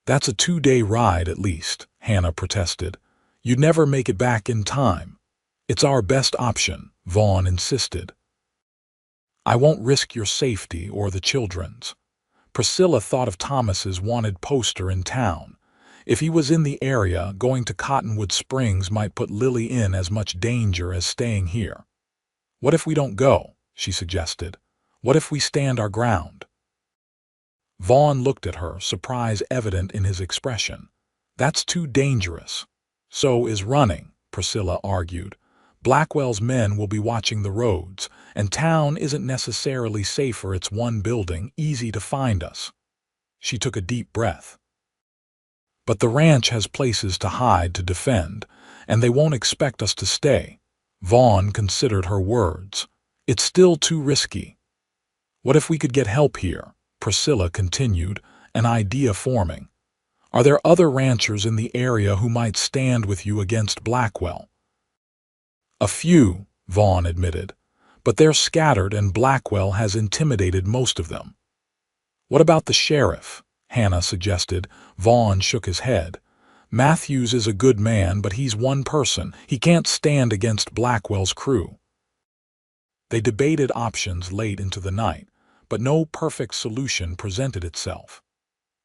"That's a 2-day ride at least," Hannah protested. "You'd never make it back in time." "It's our best option," Vaughn insisted. "I won't risk your safety or the children's." Priscilla thought of Thomas's wanted poster in town. If he was in the area, going to Cottonwood Springs might put Lily in as much danger as staying here. "What if we don't go?" she suggested. "What if we stand our ground?" Vaughn looked at her, surprise evident in his expression. "That's too dangerous." "So is running," Priscilla argued. "Blackwell's men will be watching the roads, and town isn't necessarily safer. It's one building, easy to find us." She took a deep breath. "But the ranch has places to hide, to defend, and they won't expect us to stay." Vaughn considered her words. "It's still too risky." "What if we could get help here?" Priscilla continued, an idea forming. "Are there other ranchers in the area who might stand with you against Blackwell?" "A few," Vaughn admitted, "but they're scattered and Blackwell has intimidated most of them." "What about the sheriff?" Hannah suggested. Vaughn shook his head. "Matthews is a good man, but he's one person. He can't stand against Blackwell's crew." They debated options late into the night, but no perfect solution presented itself.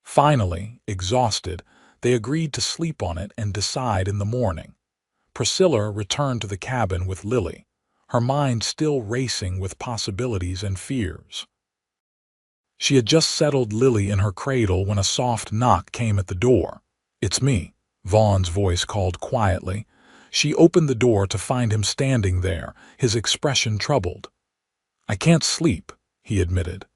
Finally, exhausted, they agreed to sleep on it and decide in the morning. Priscilla returned to the cabin with Lily, her mind still racing with possibilities and fears. She had just settled Lily in her cradle when a soft knock came at the door. "It's me," Vaughn's voice called quietly. She opened the door to find him standing there, his expression troubled. "I can't sleep," he admitted.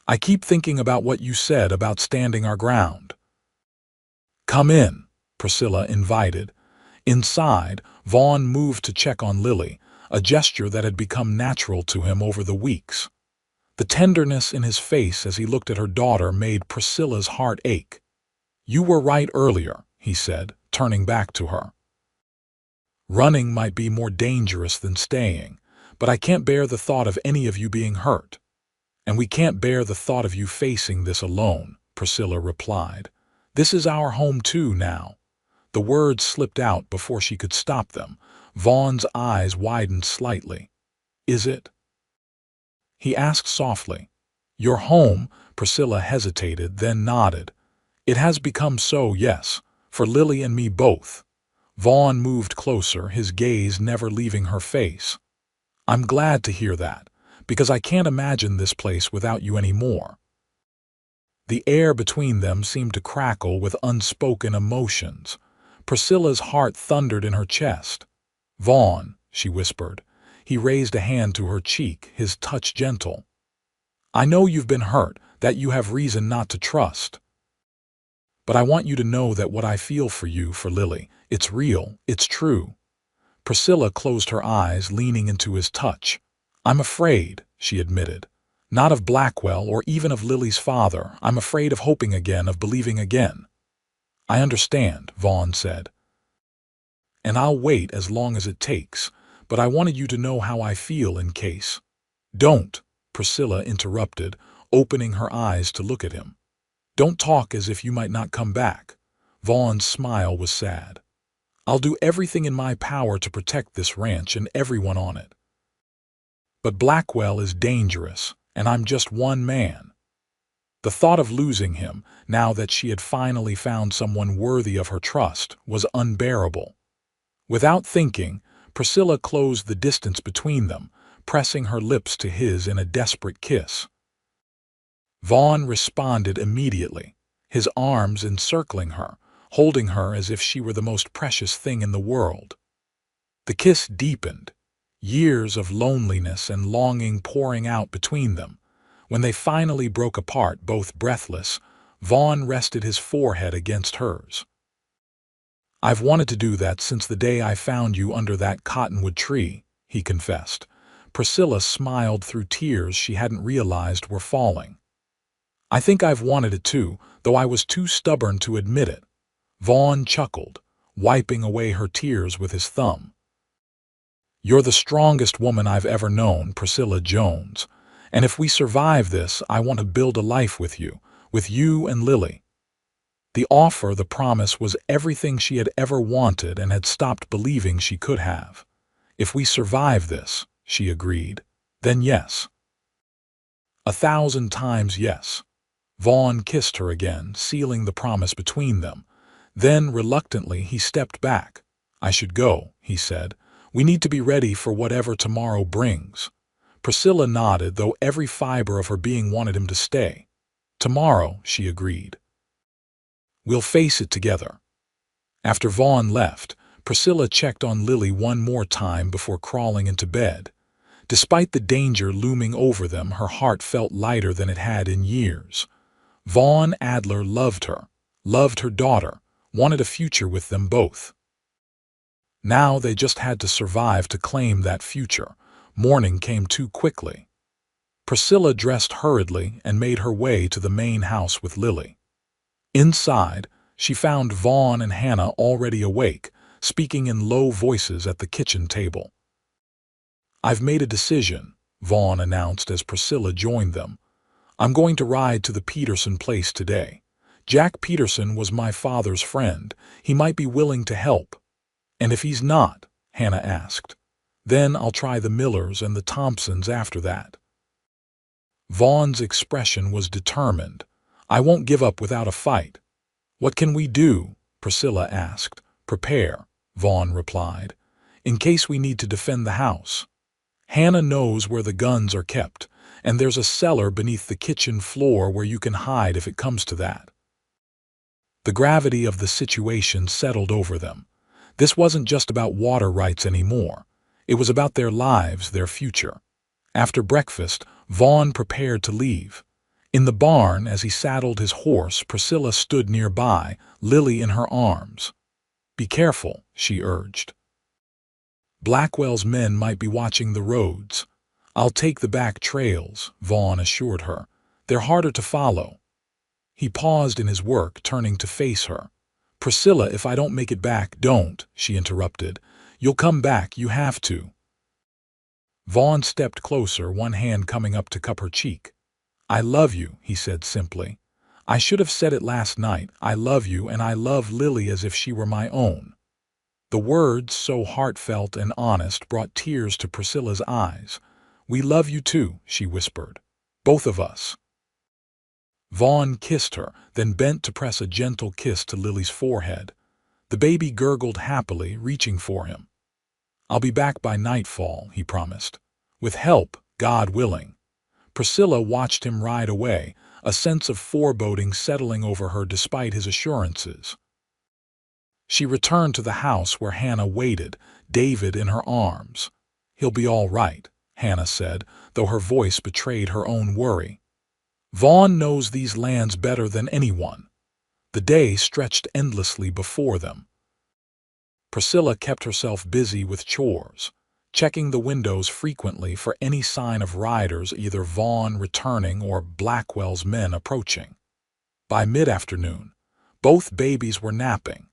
"I keep thinking about what you said about standing our ground." "Come in," Priscilla invited. Inside, Vaughn moved to check on Lily, a gesture that had become natural to him over the weeks. The tenderness in his face as he looked at her daughter made Priscilla's heart ache. "You were right earlier," he said, turning back to her. "Running might be more dangerous than staying, but I can't bear the thought of any of you being hurt." "And we can't bear the thought of you facing this alone," Priscilla replied. "This is our home too now." The words slipped out before she could stop them. Vaughn's eyes widened slightly. "Is it?" he asked softly. "Your home?" Priscilla hesitated, then nodded. "It has become so, yes, for Lily and me both." Vaughn moved closer, his gaze never leaving her face. "I'm glad to hear that, because I can't imagine this place without you anymore." The air between them seemed to crackle with unspoken emotions. Priscilla's heart thundered in her chest. "Vaughn," she whispered. He raised a hand to her cheek, his touch gentle. "I know you've been hurt, that you have reason not to trust. But I want you to know that what I feel for you, for Lily, it's real, it's true." Priscilla closed her eyes, leaning into his touch. "I'm afraid," she admitted. "Not of Blackwell or even of Lily's father. I'm afraid of hoping again, of believing again." "I understand," Vaughn said. "And I'll wait as long as it takes, but I wanted you to know how I feel in case—" "Don't," Priscilla interrupted, opening her eyes to look at him. "Don't talk as if you might not come back." Vaughn's smile was sad. "I'll do everything in my power to protect this ranch and everyone on it. But Blackwell is dangerous, and I'm just one man." The thought of losing him, now that she had finally found someone worthy of her trust, was unbearable. Without thinking, Priscilla closed the distance between them, pressing her lips to his in a desperate kiss. Vaughn responded immediately, his arms encircling her, holding her as if she were the most precious thing in the world. The kiss deepened, years of loneliness and longing pouring out between them. When they finally broke apart, both breathless, Vaughn rested his forehead against hers. "I've wanted to do that since the day I found you under that cottonwood tree," he confessed. Priscilla smiled through tears she hadn't realized were falling. "I think I've wanted it too, though I was too stubborn to admit it." Vaughn chuckled, wiping away her tears with his thumb. "You're the strongest woman I've ever known, Priscilla Jones. And if we survive this, I want to build a life with you and Lily." The offer, the promise, was everything she had ever wanted and had stopped believing she could have. "If we survive this," she agreed, "then yes. 1,000 times yes." Vaughn kissed her again, sealing the promise between them. Then, reluctantly, he stepped back. "I should go," he said. "We need to be ready for whatever tomorrow brings." Priscilla nodded, though every fiber of her being wanted him to stay. "Tomorrow," she agreed. "We'll face it together." After Vaughn left, Priscilla checked on Lily one more time before crawling into bed. Despite the danger looming over them, her heart felt lighter than it had in years. Vaughn Adler loved her daughter, wanted a future with them both. Now they just had to survive to claim that future. Morning came too quickly. Priscilla dressed hurriedly and made her way to the main house with Lily. Inside, she found Vaughn and Hannah already awake, speaking in low voices at the kitchen table. "I've made a decision," Vaughn announced as Priscilla joined them. "I'm going to ride to the Peterson place today. Jack Peterson was my father's friend. He might be willing to help." "And if he's not?" Hannah asked. "Then I'll try the Millers and the Thompsons after that." Vaughn's expression was determined. "I won't give up without a fight." "What can we do?" Priscilla asked. "Prepare," Vaughn replied, "in case we need to defend the house. Hannah knows where the guns are kept, and there's a cellar beneath the kitchen floor where you can hide if it comes to that." The gravity of the situation settled over them. This wasn't just about water rights anymore. It was about their lives, their future. After breakfast, Vaughn prepared to leave. In the barn, as he saddled his horse, Priscilla stood nearby, Lily in her arms. "Be careful," she urged. "Blackwell's men might be watching the roads." "I'll take the back trails," Vaughn assured her. "They're harder to follow." He paused in his work, turning to face her. "Priscilla, if I don't make it back—" "Don't," she interrupted. "You'll come back, you have to." Vaughn stepped closer, one hand coming up to cup her cheek. "I love you," he said simply. "I should have said it last night. I love you, and I love Lily as if she were my own." The words, so heartfelt and honest, brought tears to Priscilla's eyes. "We love you too," she whispered. "Both of us." Vaughn kissed her, then bent to press a gentle kiss to Lily's forehead. The baby gurgled happily, reaching for him. "I'll be back by nightfall," he promised. "With help, God willing." Priscilla watched him ride away, a sense of foreboding settling over her despite his assurances. She returned to the house where Hannah waited, David in her arms. "He'll be all right," Hannah said, though her voice betrayed her own worry. "Vaughn knows these lands better than anyone." The day stretched endlessly before them. Priscilla kept herself busy with chores, checking the windows frequently for any sign of riders, either Vaughn returning or Blackwell's men approaching. By mid-afternoon, both babies were napping,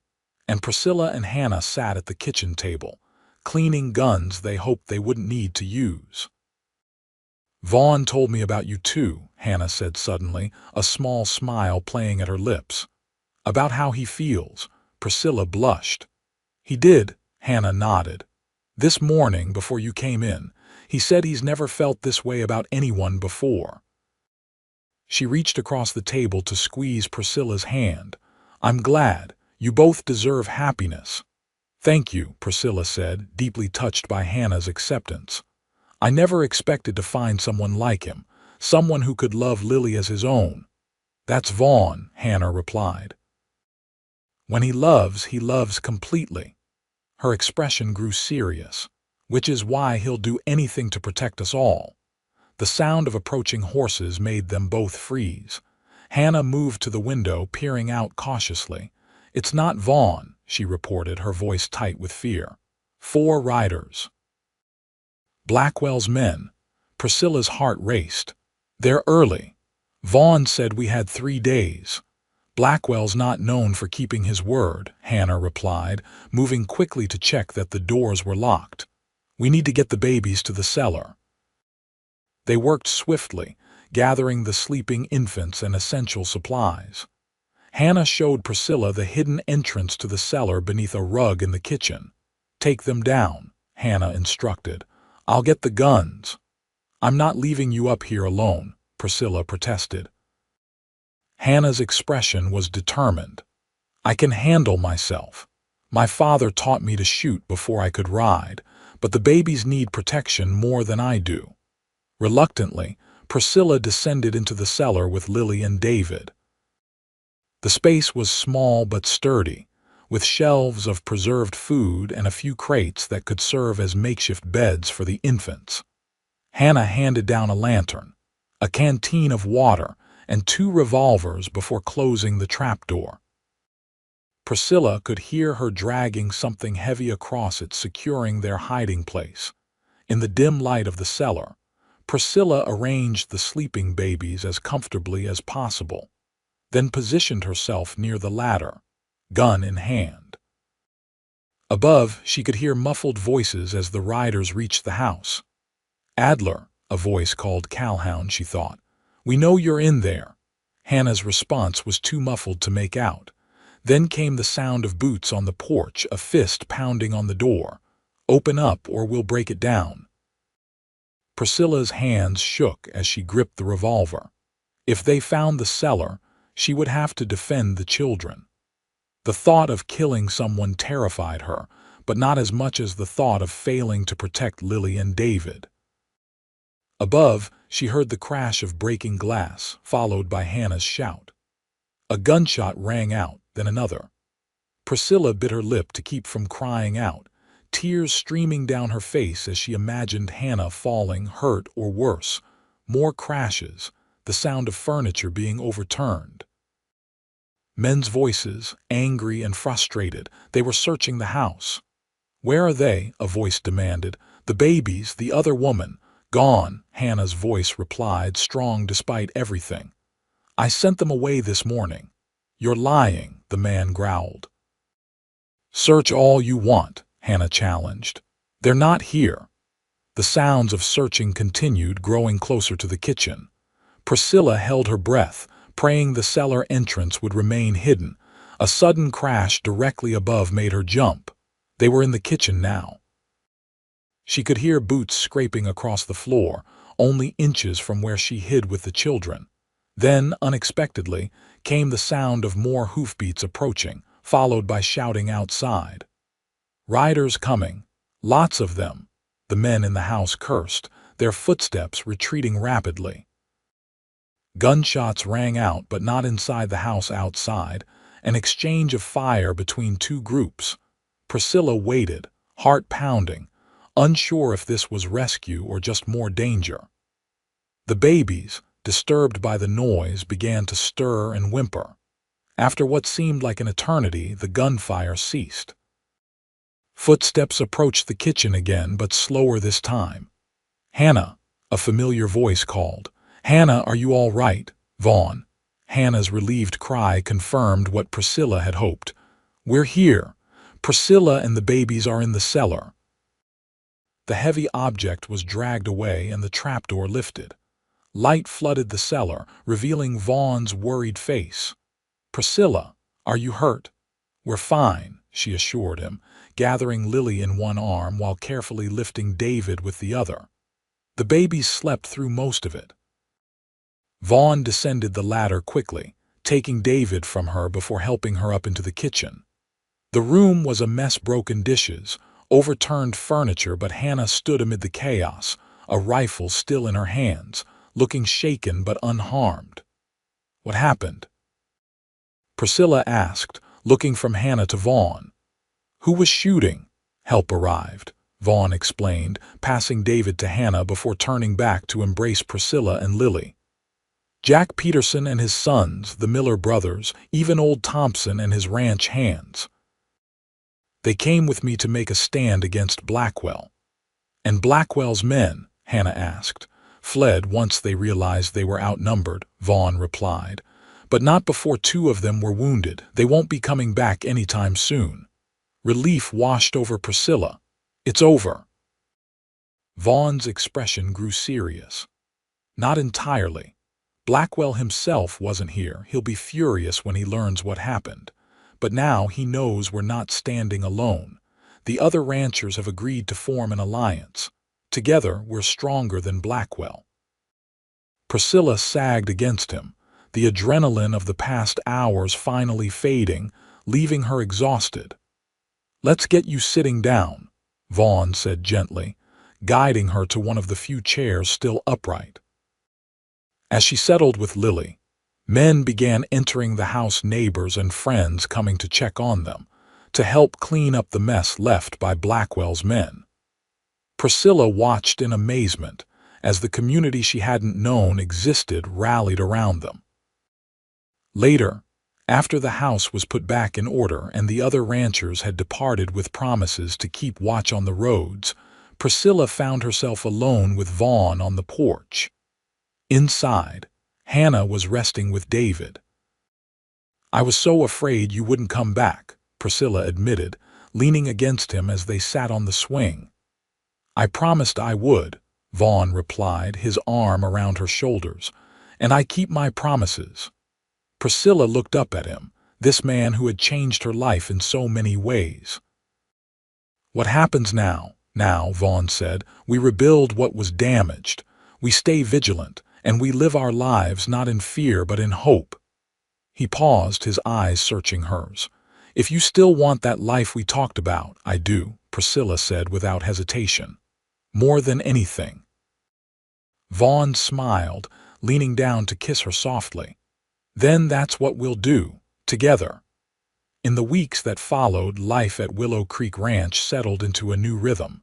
and Priscilla and Hannah sat at the kitchen table, cleaning guns they hoped they wouldn't need to use. "Vaughn told me about you too," Hannah said suddenly, a small smile playing at her lips. "About how he feels." Priscilla blushed. "He did," Hannah nodded. "This morning, before you came in, he said he's never felt this way about anyone before." She reached across the table to squeeze Priscilla's hand. "I'm glad. You both deserve happiness." "Thank you," Priscilla said, deeply touched by Hannah's acceptance. "I never expected to find someone like him, someone who could love Lily as his own." "That's Vaughn," Hannah replied. When he loves completely." Her expression grew serious. "Which is why he'll do anything to protect us all." The sound of approaching horses made them both freeze. Hannah moved to the window, peering out cautiously. "It's not Vaughn," she reported, her voice tight with fear. "4 riders." "Blackwell's men." Priscilla's heart raced. "They're early. Vaughn said we had 3 days." "Blackwell's not known for keeping his word," Hannah replied, moving quickly to check that the doors were locked. "We need to get the babies to the cellar." They worked swiftly, gathering the sleeping infants and essential supplies. Hannah showed Priscilla the hidden entrance to the cellar beneath a rug in the kitchen. "Take them down," Hannah instructed. "I'll get the guns." "I'm not leaving you up here alone," Priscilla protested. Hannah's expression was determined. "I can handle myself. My father taught me to shoot before I could ride, but the babies need protection more than I do." Reluctantly, Priscilla descended into the cellar with Lily and David. The space was small but sturdy, with shelves of preserved food and a few crates that could serve as makeshift beds for the infants. Hannah handed down a lantern, a canteen of water, and 2 revolvers before closing the trapdoor. Priscilla could hear her dragging something heavy across it, securing their hiding place. In the dim light of the cellar, Priscilla arranged the sleeping babies as comfortably as possible, then positioned herself near the ladder, gun in hand. Above, she could hear muffled voices as the riders reached the house. "Adler," a voice called Calhoun, she thought. "We know you're in there." Hannah's response was too muffled to make out. Then came the sound of boots on the porch, a fist pounding on the door. "Open up or we'll break it down." Priscilla's hands shook as she gripped the revolver. If they found the cellar, she would have to defend the children. The thought of killing someone terrified her, but not as much as the thought of failing to protect Lily and David. Above, she heard the crash of breaking glass, followed by Hannah's shout. A gunshot rang out, then another. Priscilla bit her lip to keep from crying out, tears streaming down her face as she imagined Hannah falling, hurt or worse. More crashes, the sound of furniture being overturned. Men's voices, angry and frustrated, they were searching the house. "Where are they?" a voice demanded. "The babies, the other woman." "Gone," Hannah's voice replied, strong despite everything. "I sent them away this morning." "You're lying," the man growled. "Search all you want," Hannah challenged. "They're not here." The sounds of searching continued, growing closer to the kitchen. Priscilla held her breath, praying the cellar entrance would remain hidden. A sudden crash directly above made her jump. They were in the kitchen now. She could hear boots scraping across the floor, only inches from where she hid with the children. Then, unexpectedly, came the sound of more hoofbeats approaching, followed by shouting outside. "Riders coming. Lots of them." The men in the house cursed, their footsteps retreating rapidly. Gunshots rang out, but not inside the house, outside, an exchange of fire between 2 groups. Priscilla waited, heart pounding, unsure if this was rescue or just more danger. The babies, disturbed by the noise, began to stir and whimper. After what seemed like an eternity, the gunfire ceased. Footsteps approached the kitchen again, but slower this time. "Hannah," a familiar voice called. "Hannah, are you all right?" "Vaughn." Hannah's relieved cry confirmed what Priscilla had hoped. "We're here. Priscilla and the babies are in the cellar." The heavy object was dragged away and the trapdoor lifted. Light flooded the cellar, revealing Vaughn's worried face. "Priscilla, are you hurt?" "We're fine," she assured him, gathering Lily in one arm while carefully lifting David with the other. The babies slept through most of it. Vaughn descended the ladder quickly, taking David from her before helping her up into the kitchen. The room was a mess, broken dishes, overturned furniture, but Hannah stood amid the chaos, a rifle still in her hands, looking shaken but unharmed. "What happened?" Priscilla asked, looking from Hannah to Vaughn. "Who was shooting?" "Help arrived," Vaughn explained, passing David to Hannah before turning back to embrace Priscilla and Lily. "Jack Peterson and his sons, the Miller brothers, even old Thompson and his ranch hands. They came with me to make a stand against Blackwell." "And Blackwell's men?" Hannah asked. "Fled once they realized they were outnumbered," Vaughn replied. "But not before 2 of them were wounded. They won't be coming back anytime soon." Relief washed over Priscilla. "It's over." Vaughn's expression grew serious. "Not entirely. Blackwell himself wasn't here. He'll be furious when he learns what happened. But now he knows we're not standing alone. The other ranchers have agreed to form an alliance. Together, we're stronger than Blackwell." Priscilla sagged against him. the adrenaline of the past hours finally fading, leaving her exhausted. "Let's get you sitting down," Vaughn said gently, guiding her to one of the few chairs still upright. As she settled with Lily, men began entering the house, neighbors and friends coming to check on them, to help clean up the mess left by Blackwell's men. Priscilla watched in amazement as the community she hadn't known existed rallied around them. Later, after the house was put back in order and the other ranchers had departed with promises to keep watch on the roads, Priscilla found herself alone with Vaughn on the porch. Inside, Hannah was resting with David. "I was so afraid you wouldn't come back," Priscilla admitted, leaning against him as they sat on the swing. "I promised I would," Vaughn replied, his arm around her shoulders, "and I keep my promises." Priscilla looked up at him, this man who had changed her life in so many ways. "What happens now?" "Now," Vaughn said, "we rebuild what was damaged. We stay vigilant, and we live our lives not in fear but in hope." He paused, his eyes searching hers. "If you still want that life we talked about." "I do," Priscilla said without hesitation. "More than anything." Vaughn smiled, leaning down to kiss her softly. "Then that's what we'll do, together." In the weeks that followed, life at Willow Creek Ranch settled into a new rhythm.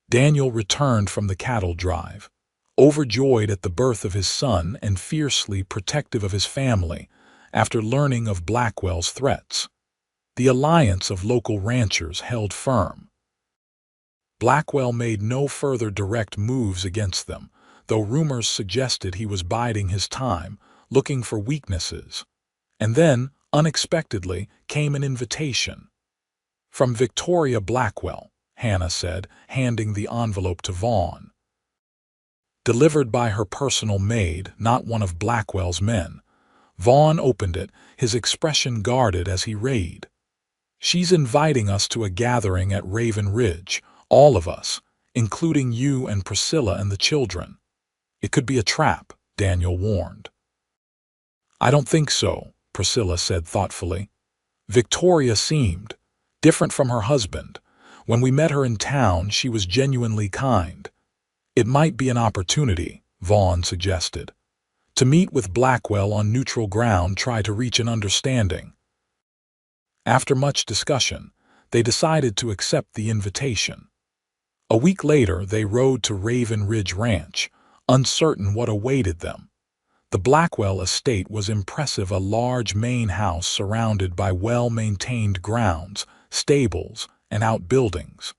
Daniel returned from the cattle drive, overjoyed at the birth of his son and fiercely protective of his family after learning of Blackwell's threats. The alliance of local ranchers held firm. Blackwell made no further direct moves against them, though rumors suggested he was biding his time, looking for weaknesses. And then, unexpectedly, came an invitation. "From Victoria Blackwell," Hannah said, handing the envelope to Vaughn. Delivered by her personal maid, not one of Blackwell's men. Vaughn opened it, his expression guarded as he read. "She's inviting us to a gathering at Raven Ridge, all of us, including you and Priscilla and the children." "It could be a trap," Daniel warned. "I don't think so," Priscilla said thoughtfully. "Victoria seemed different from her husband. When we met her in town, she was genuinely kind." "It might be an opportunity," Vaughn suggested. "To meet with Blackwell on neutral ground, try to reach an understanding." After much discussion, they decided to accept the invitation. A week later, they rode to Raven Ridge Ranch, uncertain what awaited them. The Blackwell estate was impressive, a large main house surrounded by well-maintained grounds, stables, and outbuildings.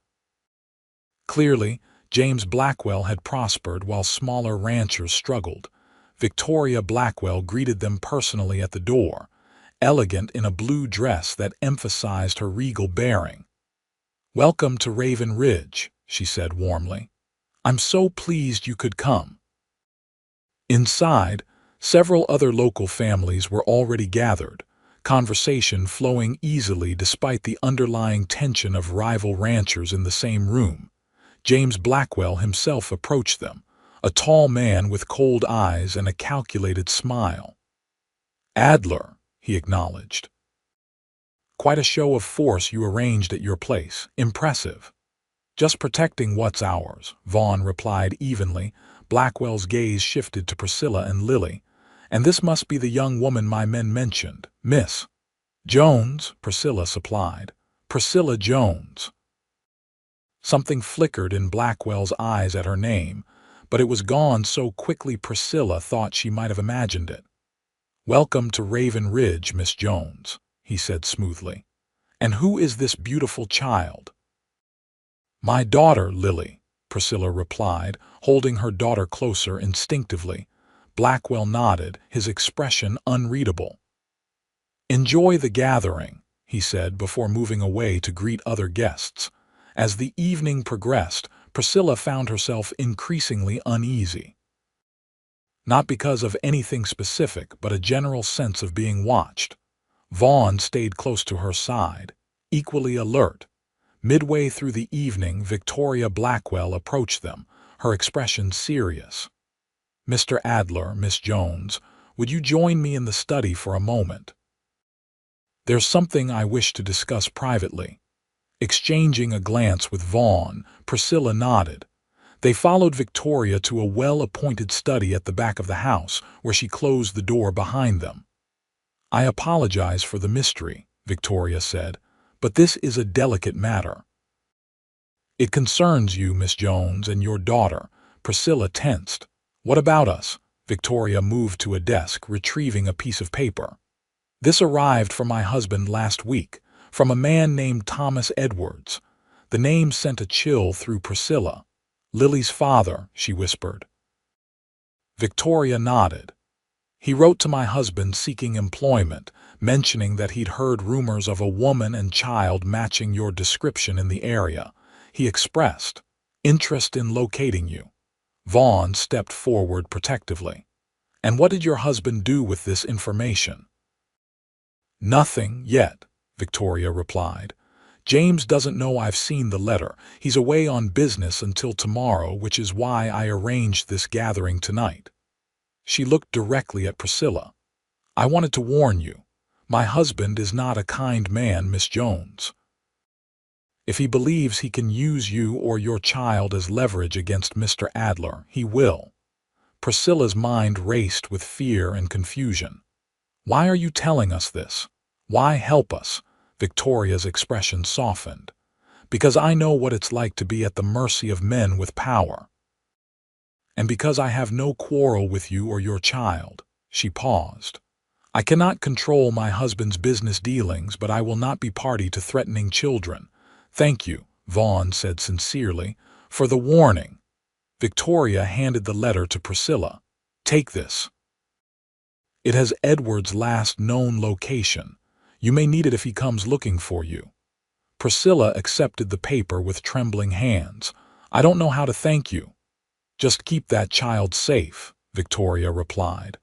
Clearly, James Blackwell had prospered while smaller ranchers struggled. Victoria Blackwell greeted them personally at the door, elegant in a blue dress that emphasized her regal bearing. "Welcome to Raven Ridge," she said warmly. "I'm so pleased you could come." Inside, several other local families were already gathered, conversation flowing easily despite the underlying tension of rival ranchers in the same room. James Blackwell himself approached them, a tall man with cold eyes and a calculated smile. "Adler," he acknowledged. "Quite a show of force you arranged at your place. Impressive." "Just protecting what's ours," Vaughn replied evenly. Blackwell's gaze shifted to Priscilla and Lily. "And this must be the young woman my men mentioned, Miss Jones," Priscilla supplied. "Priscilla Jones." Something flickered in Blackwell's eyes at her name, but it was gone so quickly Priscilla thought she might have imagined it. "Welcome to Raven Ridge, Miss Jones," he said smoothly. "And who is this beautiful child?" "My daughter, Lily," Priscilla replied, holding her daughter closer instinctively. Blackwell nodded, his expression unreadable. "Enjoy the gathering," he said before moving away to greet other guests. As the evening progressed, Priscilla found herself increasingly uneasy. Not because of anything specific, but a general sense of being watched. Vaughn stayed close to her side, equally alert. Midway through the evening, Victoria Blackwell approached them, her expression serious. "Mr. Adler, Miss Jones, would you join me in the study for a moment? There's something I wish to discuss privately. Exchanging a glance with Vaughn, Priscilla nodded. They followed Victoria to a well-appointed study at the back of the house, where she closed the door behind them. I apologize for the mystery, Victoria said, but this is a delicate matter. It concerns you, Miss Jones, and your daughter. Priscilla tensed. What about us? Victoria moved to a desk, retrieving a piece of paper. This arrived from my husband last week, from a man named Thomas Edwards. The name sent a chill through Priscilla. Lily's father, she whispered. Victoria nodded. He wrote to my husband seeking employment, mentioning that he'd heard rumors of a woman and child matching your description in the area. He expressed interest in locating you. Vaughn stepped forward protectively. And what did your husband do with this information? Nothing yet, Victoria replied. James doesn't know I've seen the letter. He's away on business until tomorrow, which is why I arranged this gathering tonight. She looked directly at Priscilla. I wanted to warn you. My husband is not a kind man, Miss Jones. If he believes he can use you or your child as leverage against Mr. Adler, he will. Priscilla's mind raced with fear and confusion. Why are you telling us this? Why help us? Victoria's expression softened. Because I know what it's like to be at the mercy of men with power. And because I have no quarrel with you or your child. She paused. I cannot control my husband's business dealings, but I will not be party to threatening children. Thank you, Vaughn said sincerely, for the warning. Victoria handed the letter to Priscilla. Take this. It has Edward's last known location. You may need it if he comes looking for you. Priscilla accepted the paper with trembling hands. I don't know how to thank you. Just keep that child safe, Victoria replied.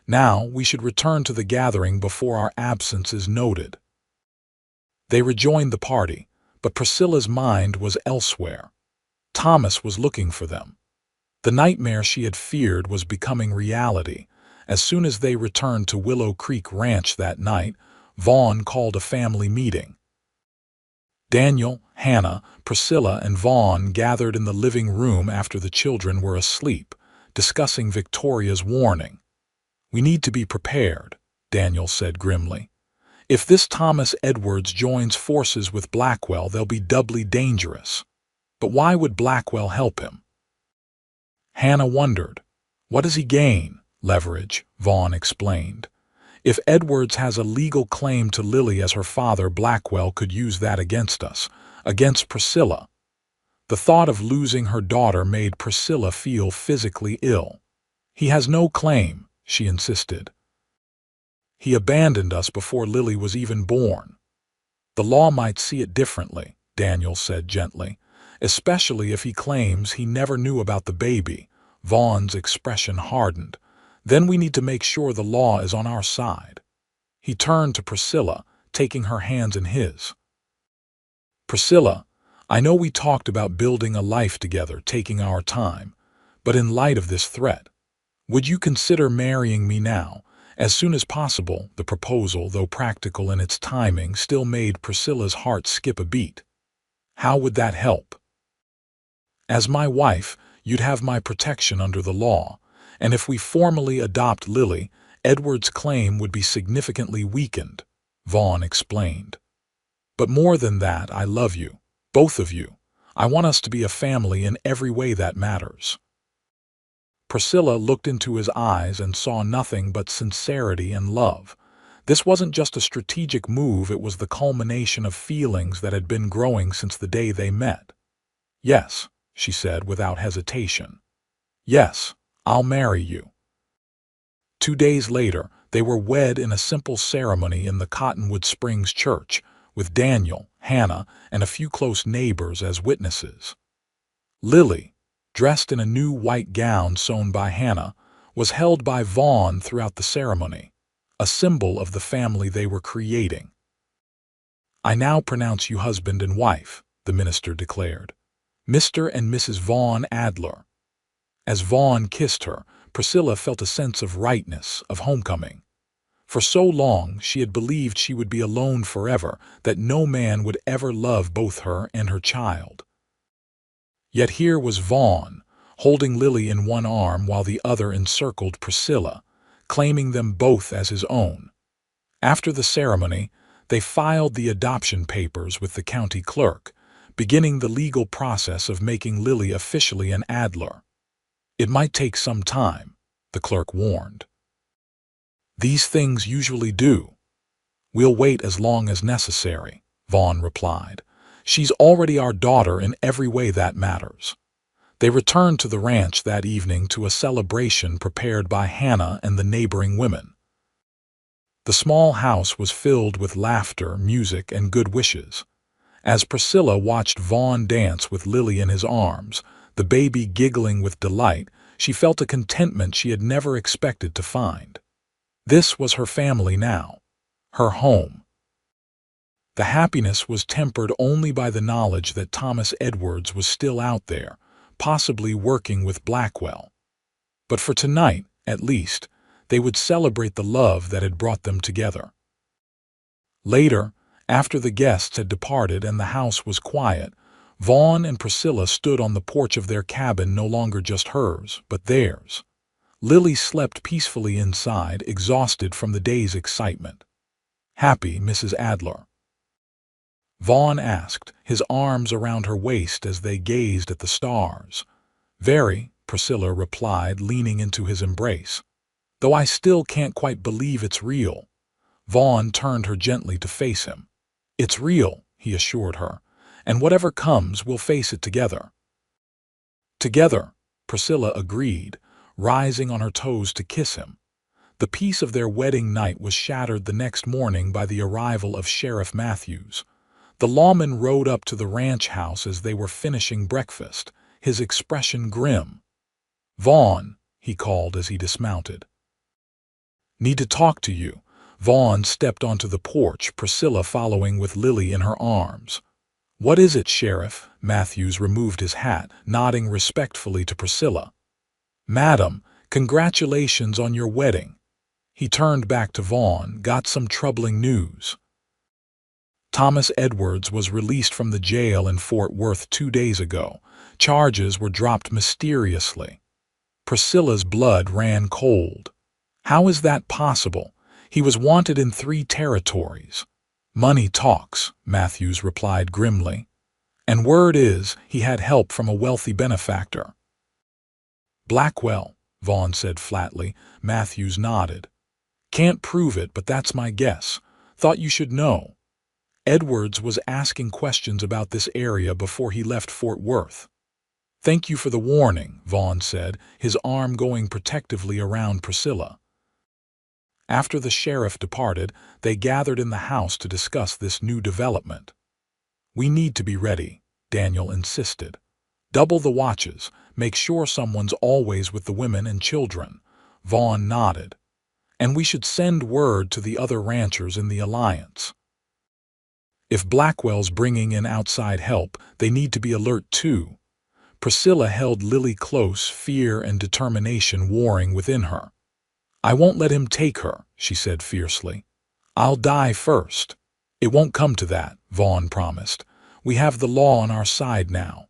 Now we should return to the gathering before our absence is noted. They rejoined the party, but Priscilla's mind was elsewhere. Thomas was looking for them. The nightmare she had feared was becoming reality. As soon as they returned to Willow Creek Ranch that night, Vaughn called a family meeting. Daniel, Hannah, Priscilla, and Vaughn gathered in the living room after the children were asleep, discussing Victoria's warning. We need to be prepared, Daniel said grimly. If this Thomas Edwards joins forces with Blackwell, they'll be doubly dangerous. But why would Blackwell help him? Hannah wondered. What does he gain? Leverage, Vaughn explained. If Edwards has a legal claim to Lily as her father, Blackwell could use that against us, against Priscilla. The thought of losing her daughter made Priscilla feel physically ill. He has no claim, she insisted. He abandoned us before Lily was even born. The law might see it differently, Daniel said gently, especially if he claims he never knew about the baby. Vaughn's expression hardened. Then we need to make sure the law is on our side. He turned to Priscilla, taking her hands in his. Priscilla, I know we talked about building a life together, taking our time, but in light of this threat, would you consider marrying me now, as soon as possible? The proposal, though practical in its timing, still made Priscilla's heart skip a beat. How would that help? As my wife, you'd have my protection under the law, and if we formally adopt Lily, Edward's claim would be significantly weakened, Vaughn explained. But more than that, I love you, both of you. I want us to be a family in every way that matters. Priscilla looked into his eyes and saw nothing but sincerity and love. This wasn't just a strategic move, it was the culmination of feelings that had been growing since the day they met. Yes, she said without hesitation. Yes, I'll marry you. 2 days later, they were wed in a simple ceremony in the Cottonwood Springs Church, with Daniel, Hannah, and a few close neighbors as witnesses. Lily, dressed in a new white gown sewn by Hannah, was held by Vaughn throughout the ceremony, a symbol of the family they were creating. I now pronounce you husband and wife, the minister declared. Mr. and Mrs. Vaughn Adler. As Vaughn kissed her, Priscilla felt a sense of rightness, of homecoming. For so long she had believed she would be alone forever, that no man would ever love both her and her child. Yet here was Vaughn, holding Lily in one arm while the other encircled Priscilla, claiming them both as his own. After the ceremony, they filed the adoption papers with the county clerk, beginning the legal process of making Lily officially an Adler. It might take some time, the clerk warned. These things usually do. We'll wait as long as necessary, Vaughn replied. She's already our daughter in every way that matters. They returned to the ranch that evening to a celebration prepared by Hannah and the neighboring women. The small house was filled with laughter, music, and good wishes. As Priscilla watched Vaughn dance with Lily in his arms, the baby giggling with delight, she felt a contentment she had never expected to find. This was her family now, her home. The happiness was tempered only by the knowledge that Thomas Edwards was still out there, possibly working with Blackwell. But for tonight, at least, they would celebrate the love that had brought them together. Later, after the guests had departed and the house was quiet, Vaughn and Priscilla stood on the porch of their cabin, no longer just hers, but theirs. Lily slept peacefully inside, exhausted from the day's excitement. "Happy, Mrs. Adler?" Vaughn asked, his arms around her waist as they gazed at the stars. "Very," Priscilla replied, leaning into his embrace. "Though I still can't quite believe it's real." Vaughn turned her gently to face him. "It's real," he assured her, "and whatever comes, we'll face it together." "Together," Priscilla agreed, rising on her toes to kiss him. The peace of their wedding night was shattered the next morning by the arrival of Sheriff Matthews. The lawman rode up to the ranch house as they were finishing breakfast, his expression grim. "Vaughn," he called as he dismounted. "Need to talk to you." Vaughn stepped onto the porch, Priscilla following with Lily in her arms. "What is it, Sheriff?" Matthews removed his hat, nodding respectfully to Priscilla. "Madam, congratulations on your wedding." He turned back to Vaughn. "Got some troubling news." Thomas Edwards was released from the jail in Fort Worth 2 days ago. Charges were dropped mysteriously. Priscilla's blood ran cold. "How is that possible? He was wanted in 3 territories." "Money talks," Matthews replied grimly. "And word is he had help from a wealthy benefactor." "Blackwell," Vaughn said flatly. Matthews nodded. "Can't prove it, but that's my guess. Thought you should know. Edwards was asking questions about this area before he left Fort Worth." "Thank you for the warning," Vaughn said, his arm going protectively around Priscilla. After the sheriff departed, they gathered in the house to discuss this new development. "We need to be ready," Daniel insisted. "Double the watches. Make sure someone's always with the women and children." Vaughn nodded. "And we should send word to the other ranchers in the alliance. If Blackwell's bringing in outside help, they need to be alert too." Priscilla held Lily close, fear and determination warring within her. "I won't let him take her," she said fiercely. "I'll die first." "It won't come to that," Vaughn promised. "We have the law on our side now.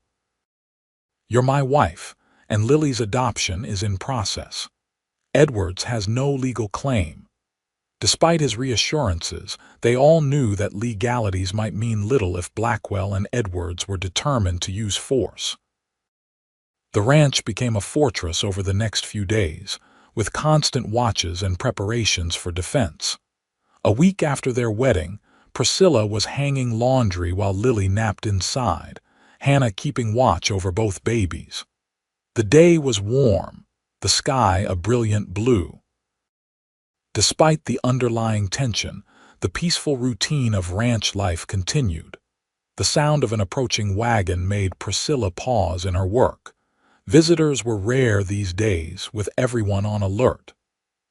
You're my wife, and Lily's adoption is in process. Edwards has no legal claim." Despite his reassurances, they all knew that legalities might mean little if Blackwell and Edwards were determined to use force. The ranch became a fortress over the next few days, with constant watches and preparations for defense. A week after their wedding, Priscilla was hanging laundry while Lily napped inside, Hannah keeping watch over both babies. The day was warm, the sky a brilliant blue. Despite the underlying tension, the peaceful routine of ranch life continued. The sound of an approaching wagon made Priscilla pause in her work. Visitors were rare these days, with everyone on alert.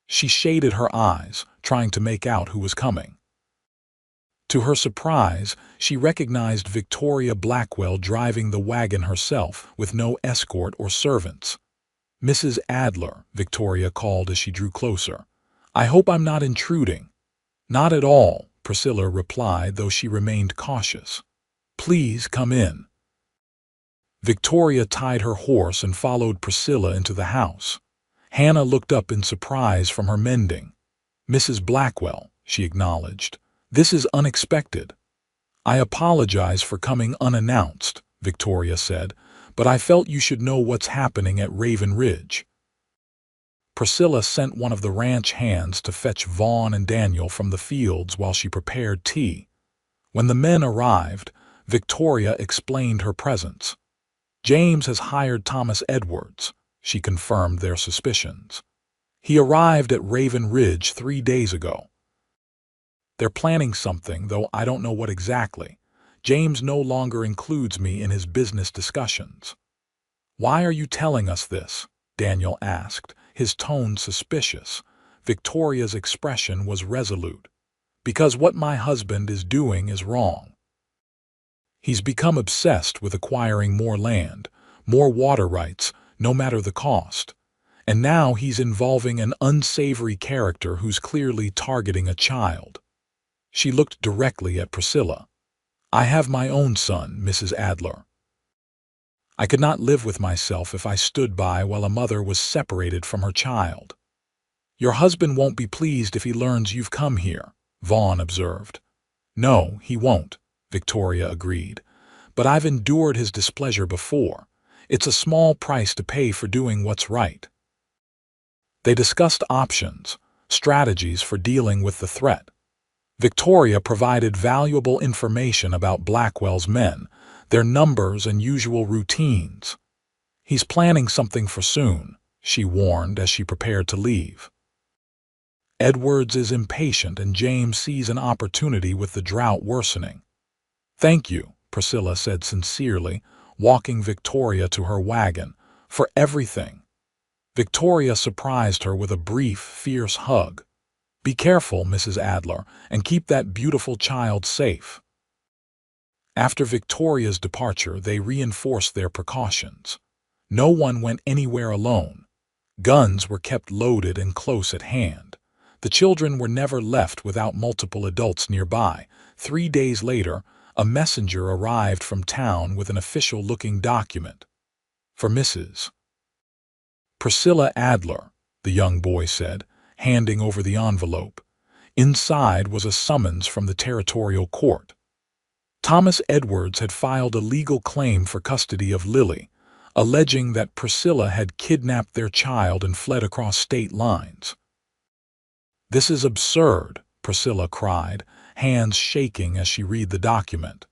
She shaded her eyes, trying to make out who was coming. To her surprise, she recognized Victoria Blackwell driving the wagon herself, with no escort or servants. Mrs. Adler, Victoria called as she drew closer. I hope I'm not intruding. Not at all, Priscilla replied, though she remained cautious. Please come in. Victoria tied her horse and followed Priscilla into the house. Hannah looked up in surprise from her mending. Mrs. Blackwell, she acknowledged. This is unexpected. I apologize for coming unannounced, Victoria said, but I felt you should know what's happening at Raven Ridge. Priscilla sent one of the ranch hands to fetch Vaughn and Daniel from the fields while she prepared tea. When the men arrived, Victoria explained her presence. James has hired Thomas Edwards, she confirmed their suspicions. He arrived at Raven Ridge 3 days ago. They're planning something, though I don't know what exactly. James no longer includes me in his business discussions. Why are you telling us this? Daniel asked, his tone suspicious. Victoria's expression was resolute. Because what my husband is doing is wrong. He's become obsessed with acquiring more land, more water rights, no matter the cost. And now he's involving an unsavory character who's clearly targeting a child. She looked directly at Priscilla. I have my own son, Mrs. Adler. I could not live with myself if I stood by while a mother was separated from her child. Your husband won't be pleased if he learns you've come here, Vaughn observed. No, he won't, Victoria agreed. But I've endured his displeasure before. It's a small price to pay for doing what's right. They discussed options, strategies for dealing with the threat. Victoria provided valuable information about Blackwell's men, their numbers and usual routines. He's planning something for soon, she warned as she prepared to leave. Edwards is impatient and James sees an opportunity with the drought worsening. Thank you, Priscilla said sincerely, walking Victoria to her wagon, for everything. Victoria surprised her with a brief, fierce hug. Be careful, Mrs. Adler, and keep that beautiful child safe. After Victoria's departure, they reinforced their precautions. No one went anywhere alone. Guns were kept loaded and close at hand. The children were never left without multiple adults nearby. 3 days later, a messenger arrived from town with an official-looking document. For Mrs. Priscilla Adler, the young boy said, handing over the envelope. Inside was a summons from the territorial court. Thomas Edwards had filed a legal claim for custody of Lily, alleging that Priscilla had kidnapped their child and fled across state lines. This is absurd, Priscilla cried, hands shaking as she read the document.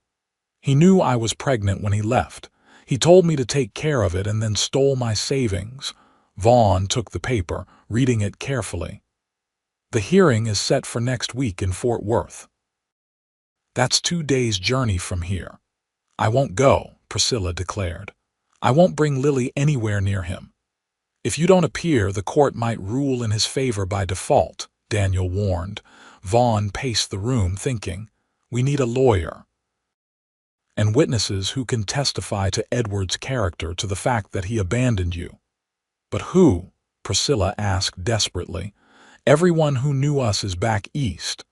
He knew I was pregnant when he left. He told me to take care of it and then stole my savings. Vaughn took the paper, reading it carefully. The hearing is set for next week in Fort Worth. That's 2 days' journey from here. I won't go, Priscilla declared. I won't bring Lily anywhere near him. If you don't appear, the court might rule in his favor by default, Daniel warned. Vaughn paced the room, thinking, we need a lawyer. And witnesses who can testify to Edward's character, to the fact that he abandoned you. But who? Priscilla asked desperately. Everyone who knew us is back east.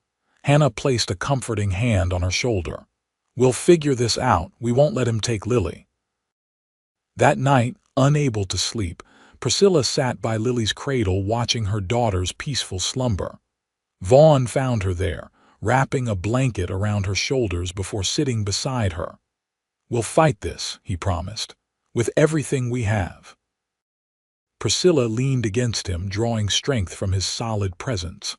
Hannah placed a comforting hand on her shoulder. We'll figure this out. We won't let him take Lily. That night, unable to sleep, Priscilla sat by Lily's cradle watching her daughter's peaceful slumber. Vaughn found her there, wrapping a blanket around her shoulders before sitting beside her. We'll fight this, he promised, with everything we have. Priscilla leaned against him, drawing strength from his solid presence.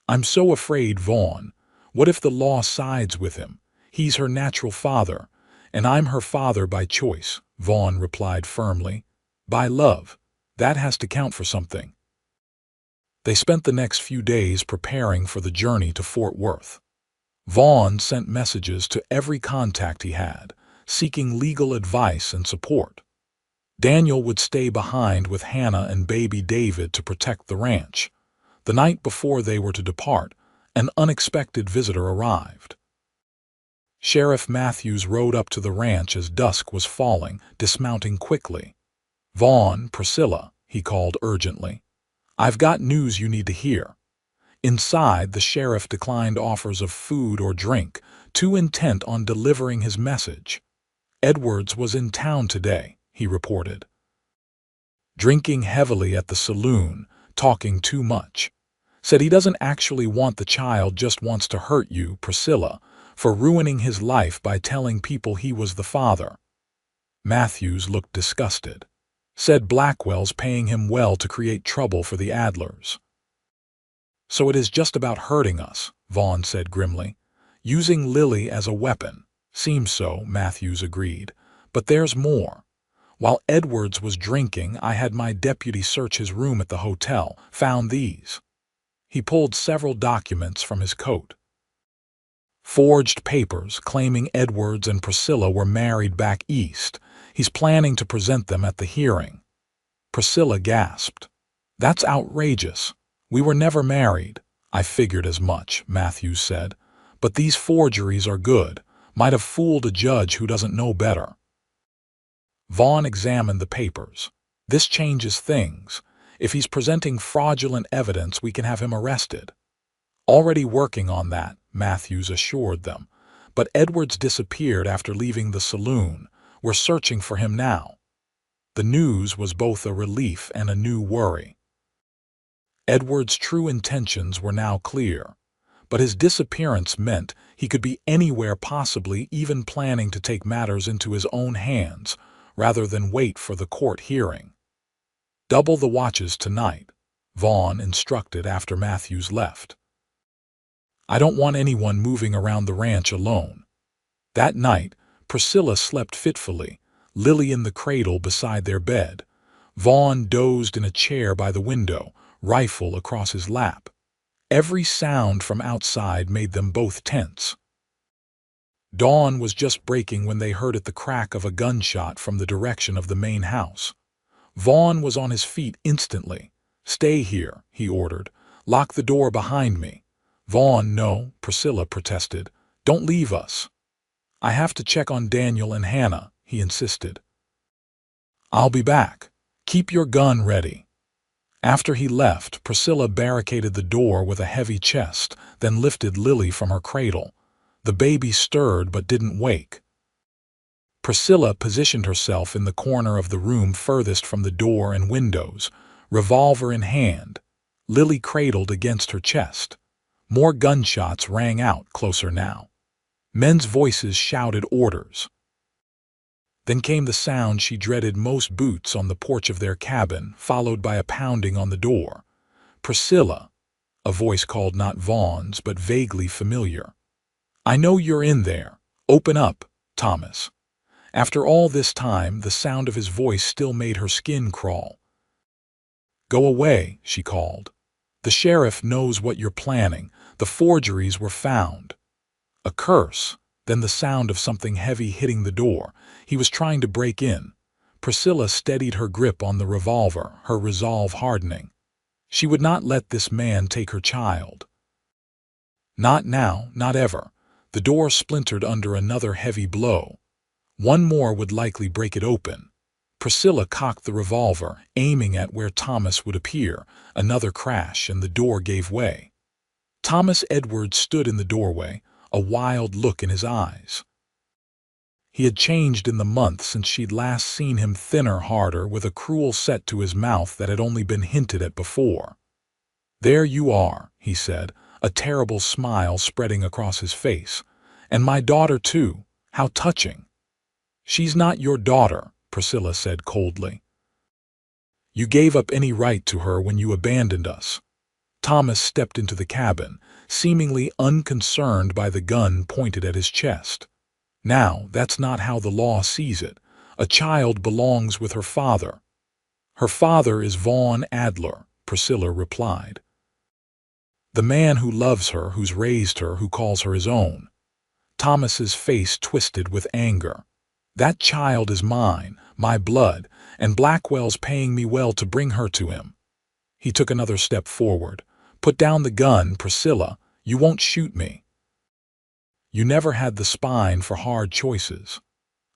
I'm so afraid, Vaughn. What if the law sides with him? He's her natural father, and I'm her father by choice, Vaughn replied firmly. By love. That has to count for something. They spent the next few days preparing for the journey to Fort Worth. Vaughn sent messages to every contact he had, seeking legal advice and support. Daniel would stay behind with Hannah and baby David to protect the ranch. The night before they were to depart, an unexpected visitor arrived. Sheriff Matthews rode up to the ranch as dusk was falling, dismounting quickly. Vaughn, Priscilla, he called urgently. "I've got news you need to hear." Inside, the sheriff declined offers of food or drink, too intent on delivering his message. Edwards was in town today, he reported. Drinking heavily at the saloon, talking too much. Said he doesn't actually want the child, just wants to hurt you, Priscilla, for ruining his life by telling people he was the father. Matthews looked disgusted. Said Blackwell's paying him well to create trouble for the Adlers. "So it is just about hurting us," Vaughn said grimly. "Using Lily as a weapon." "Seems so," Matthews agreed. "But there's more. While Edwards was drinking, I had my deputy search his room at the hotel, found these." He pulled several documents from his coat. Forged papers claiming Edwards and Priscilla were married back east. He's planning to present them at the hearing. Priscilla gasped. "That's outrageous. We were never married." "I figured as much," Matthews said. "But these forgeries are good. Might have fooled a judge who doesn't know better." Vaughn examined the papers. "This changes things. If he's presenting fraudulent evidence, we can have him arrested." "Already working on that," Matthews assured them. "But Edwards disappeared after leaving the saloon. We're searching for him now." The news was both a relief and a new worry. Edwards' true intentions were now clear, but his disappearance meant he could be anywhere, possibly even planning to take matters into his own hands rather than wait for the court hearing. "Double the watches tonight," Vaughn instructed after Matthews left. "I don't want anyone moving around the ranch alone." That night, Priscilla slept fitfully, Lily in the cradle beside their bed. Vaughn dozed in a chair by the window, rifle across his lap. Every sound from outside made them both tense. Dawn was just breaking when they heard the crack of a gunshot from the direction of the main house. Vaughn was on his feet instantly. "Stay here," he ordered. "Lock the door behind me." "Vaughn, no," Priscilla protested. "Don't leave us." "I have to check on Daniel and Hannah," he insisted. "I'll be back. Keep your gun ready." After he left, Priscilla barricaded the door with a heavy chest, then lifted Lily from her cradle. The baby stirred but didn't wake. Priscilla positioned herself in the corner of the room furthest from the door and windows, revolver in hand, Lily cradled against her chest. More gunshots rang out closer now. Men's voices shouted orders. Then came the sound she dreaded most, boots on the porch of their cabin, followed by a pounding on the door. "Priscilla," a voice called, not Vaughn's, but vaguely familiar. "I know you're in there. Open up, Thomas." After all this time, the sound of his voice still made her skin crawl. "Go away," she called. "The sheriff knows what you're planning. The forgeries were found." A curse, then the sound of something heavy hitting the door. He was trying to break in. Priscilla steadied her grip on the revolver, her resolve hardening. She would not let this man take her child. Not now, not ever. The door splintered under another heavy blow. One more would likely break it open. Priscilla cocked the revolver, aiming at where Thomas would appear. Another crash, and the door gave way. Thomas Edwards stood in the doorway, a wild look in his eyes. He had changed in the month since she'd last seen him, thinner, harder, with a cruel set to his mouth that had only been hinted at before. "There you are," he said, a terrible smile spreading across his face. "And my daughter, too. How touching." "She's not your daughter," Priscilla said coldly. "You gave up any right to her when you abandoned us." Thomas stepped into the cabin, seemingly unconcerned by the gun pointed at his chest. "Now, that's not how the law sees it. A child belongs with her father." "Her father is Vaughn Adler," Priscilla replied. "The man who loves her, who's raised her, who calls her his own." Thomas's face twisted with anger. "That child is mine, my blood, and Blackwell's paying me well to bring her to him." He took another step forward. "Put down the gun, Priscilla. You won't shoot me." "You never had the spine for hard choices."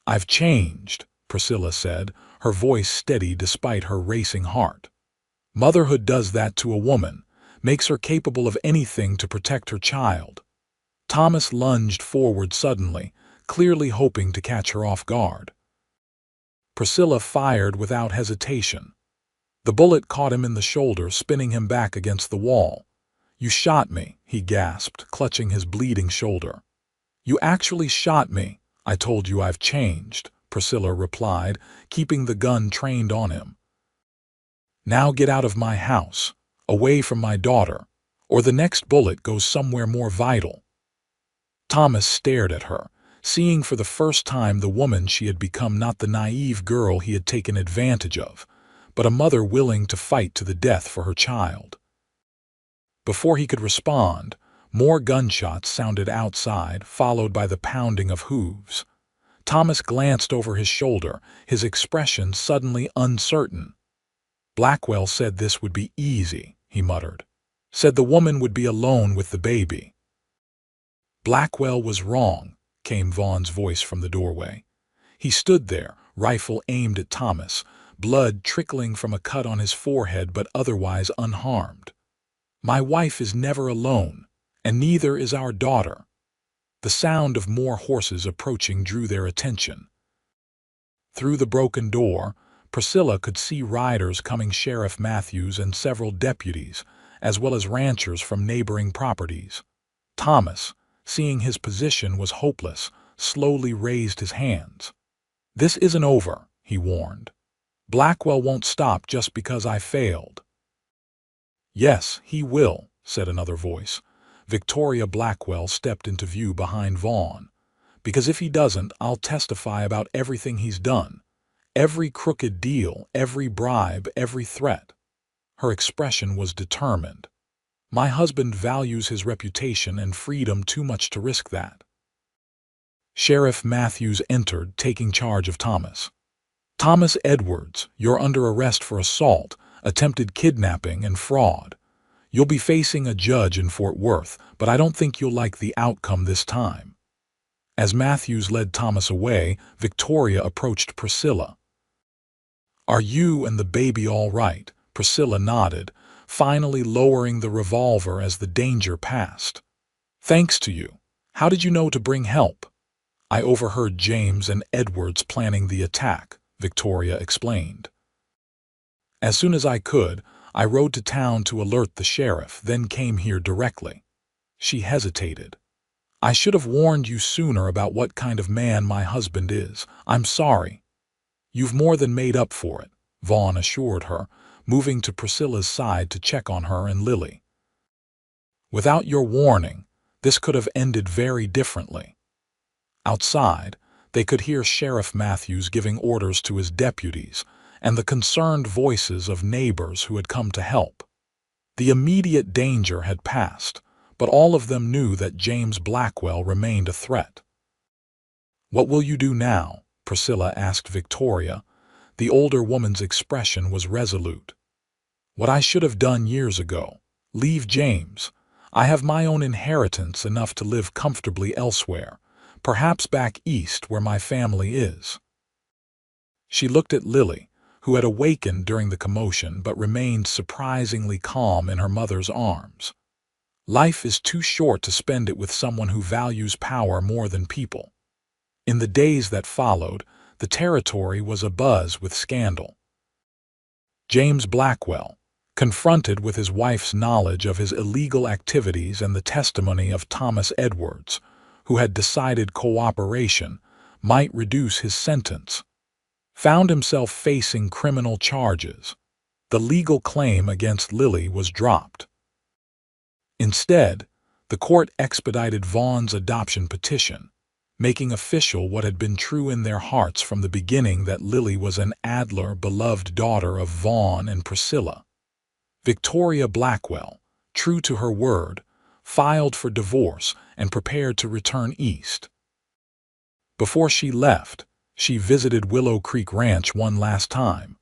"I've changed," Priscilla said, her voice steady despite her racing heart. Motherhood does that to a woman, makes her capable of anything to protect her child. Thomas lunged forward suddenly, clearly hoping to catch her off guard. Priscilla fired without hesitation. The bullet caught him in the shoulder, spinning him back against the wall. "You shot me," he gasped, clutching his bleeding shoulder. "You actually shot me. I told you I've changed," Priscilla replied, keeping the gun trained on him. "Now get out of my house, away from my daughter, or the next bullet goes somewhere more vital." Thomas stared at her, seeing for the first time the woman she had become, not the naive girl he had taken advantage of, but a mother willing to fight to the death for her child. Before he could respond, more gunshots sounded outside, followed by the pounding of hooves. Thomas glanced over his shoulder, his expression suddenly uncertain. "Blackwell said this would be easy," he muttered. "Said the woman would be alone with the baby." "Blackwell was wrong," came Vaughn's voice from the doorway. He stood there, rifle aimed at Thomas, blood trickling from a cut on his forehead but otherwise unharmed. "My wife is never alone, and neither is our daughter." The sound of more horses approaching drew their attention. Through the broken door, Priscilla could see riders coming, Sheriff Matthews and several deputies, as well as ranchers from neighboring properties. Thomas, seeing his position was hopeless, slowly raised his hands. "This isn't over," he warned. "Blackwell won't stop just because I failed." "Yes, he will," said another voice. Victoria Blackwell stepped into view behind Vaughn. "Because if he doesn't, I'll testify about everything he's done. Every crooked deal, every bribe, every threat." Her expression was determined. "My husband values his reputation and freedom too much to risk that." Sheriff Matthews entered, taking charge of Thomas. "Thomas Edwards, you're under arrest for assault, attempted kidnapping, and fraud. You'll be facing a judge in Fort Worth, but I don't think you'll like the outcome this time." As Matthews led Thomas away, Victoria approached Priscilla. "Are you and the baby all right?" Priscilla nodded, finally lowering the revolver as the danger passed. "Thanks to you. How did you know to bring help?" "I overheard James and Edwards planning the attack," Victoria explained. "As soon as I could, I rode to town to alert the sheriff, then came here directly." She hesitated. "I should have warned you sooner about what kind of man my husband is. I'm sorry." "You've more than made up for it," Vaughn assured her, moving to Priscilla's side to check on her and Lily. "Without your warning, this could have ended very differently." Outside, they could hear Sheriff Matthews giving orders to his deputies and the concerned voices of neighbors who had come to help. The immediate danger had passed, but all of them knew that James Blackwell remained a threat. "What will you do now?" Priscilla asked Victoria. The older woman's expression was resolute. "What I should have done years ago. Leave James. I have my own inheritance, enough to live comfortably elsewhere, perhaps back east where my family is." She looked at Lily, who had awakened during the commotion but remained surprisingly calm in her mother's arms. Life is too short to spend it with someone who values power more than people. In the days that followed, the territory was abuzz with scandal. James Blackwell, confronted with his wife's knowledge of his illegal activities and the testimony of Thomas Edwards, who had decided cooperation might reduce his sentence, found himself facing criminal charges. The legal claim against Lily was dropped. Instead, the court expedited Vaughn's adoption petition, making official what had been true in their hearts from the beginning, that Lily was an Adler, beloved daughter of Vaughn and Priscilla. Victoria Blackwell, true to her word, filed for divorce and prepared to return east. Before she left, she visited Willow Creek Ranch one last time.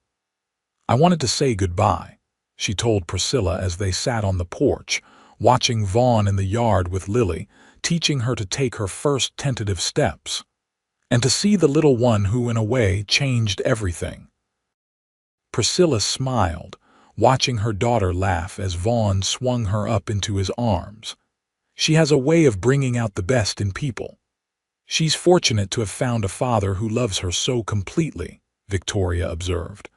"I wanted to say goodbye," she told Priscilla as they sat on the porch, watching Vaughn in the yard with Lily, teaching her to take her first tentative steps, and to see the little one who, in a way, changed everything. Priscilla smiled, watching her daughter laugh as Vaughn swung her up into his arms. She has a way of bringing out the best in people. She's fortunate to have found a father who loves her so completely, Victoria observed.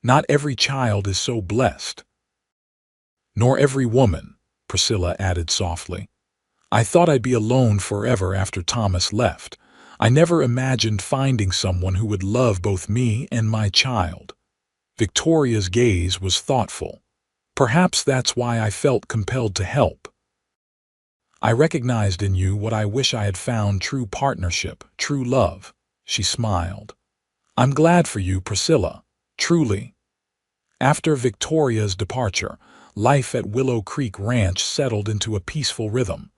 Not every child is so blessed. Nor every woman, Priscilla added softly. I thought I'd be alone forever after Thomas left. I never imagined finding someone who would love both me and my child. Victoria's gaze was thoughtful. Perhaps that's why I felt compelled to help. I recognized in you what I wish I had found: true partnership, true love. She smiled. I'm glad for you, Priscilla. Truly. After Victoria's departure, life at Willow Creek Ranch settled into a peaceful rhythm.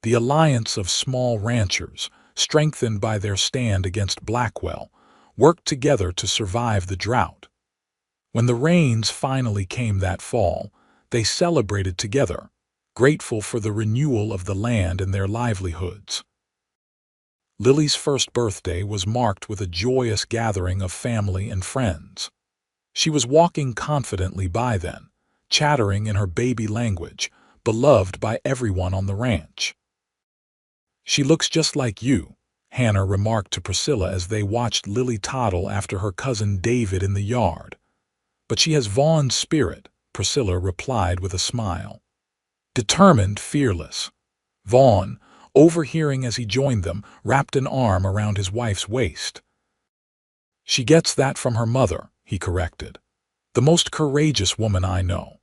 The alliance of small ranchers, strengthened by their stand against Blackwell, worked together to survive the drought. When the rains finally came that fall, they celebrated together, grateful for the renewal of the land and their livelihoods. Lily's first birthday was marked with a joyous gathering of family and friends. She was walking confidently by then, chattering in her baby language, beloved by everyone on the ranch. She looks just like you, Hannah remarked to Priscilla as they watched Lily toddle after her cousin David in the yard. But she has Vaughn's spirit, Priscilla replied with a smile. Determined, fearless. Vaughn, overhearing as he joined them, wrapped an arm around his wife's waist. She gets that from her mother, he corrected. The most courageous woman I know.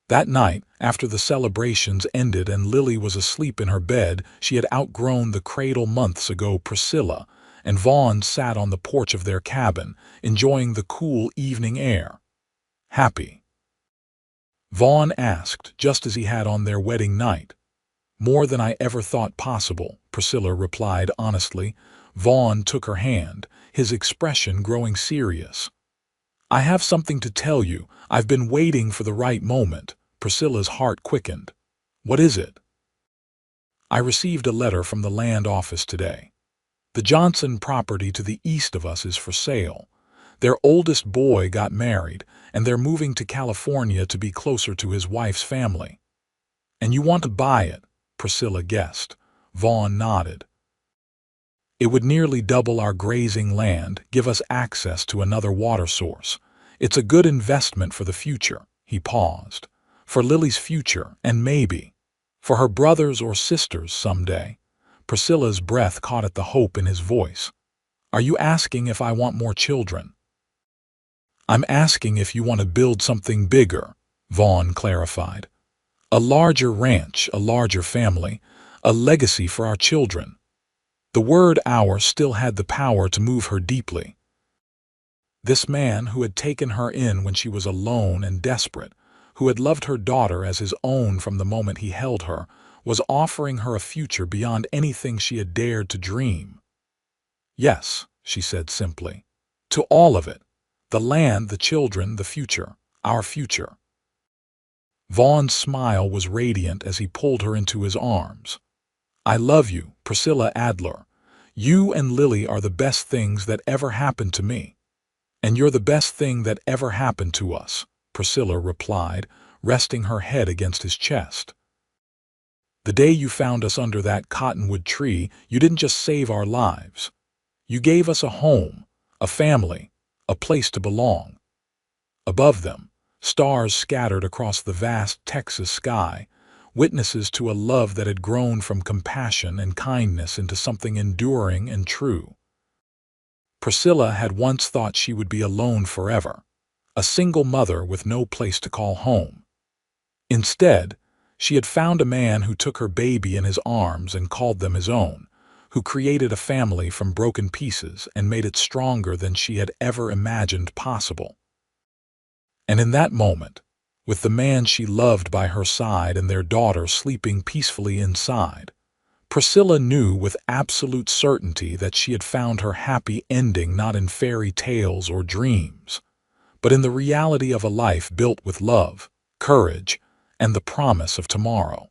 That night, after the celebrations ended and Lily was asleep in her bed, she had outgrown the cradle months ago. Priscilla and Vaughn sat on the porch of their cabin, enjoying the cool evening air. Happy? Vaughn asked, just as he had on their wedding night. More than I ever thought possible, Priscilla replied honestly. Vaughn took her hand, his expression growing serious. I have something to tell you. I've been waiting for the right moment. Priscilla's heart quickened. What is it? I received a letter from the land office today. The Johnson property to the east of us is for sale. Their oldest boy got married, and they're moving to California to be closer to his wife's family. And you want to buy it? Priscilla guessed. Vaughn nodded. It would nearly double our grazing land, give us access to another water source. It's a good investment for the future. He paused. For Lily's future, and maybe for her brothers or sisters someday. Priscilla's breath caught at the hope in his voice. Are you asking if I want more children? I'm asking if you want to build something bigger, Vaughn clarified. A larger ranch, a larger family, a legacy for our children. The word "our" still had the power to move her deeply. This man who had taken her in when she was alone and desperate, who had loved her daughter as his own from the moment he held her, was offering her a future beyond anything she had dared to dream. Yes, she said simply. To all of it. The land, the children, the future. Our future. Vaughn's smile was radiant as he pulled her into his arms. I love you, Priscilla Adler. You and Lily are the best things that ever happened to me. And you're the best thing that ever happened to us, Priscilla replied, resting her head against his chest. The day you found us under that cottonwood tree, you didn't just save our lives. You gave us a home, a family, a place to belong. Above them, stars scattered across the vast Texas sky, witnesses to a love that had grown from compassion and kindness into something enduring and true. Priscilla had once thought she would be alone forever, a single mother with no place to call home. Instead, she had found a man who took her baby in his arms and called them his own, who created a family from broken pieces and made it stronger than she had ever imagined possible. And in that moment, with the man she loved by her side and their daughter sleeping peacefully inside, Priscilla knew with absolute certainty that she had found her happy ending not in fairy tales or dreams, but in the reality of a life built with love, courage, and the promise of tomorrow.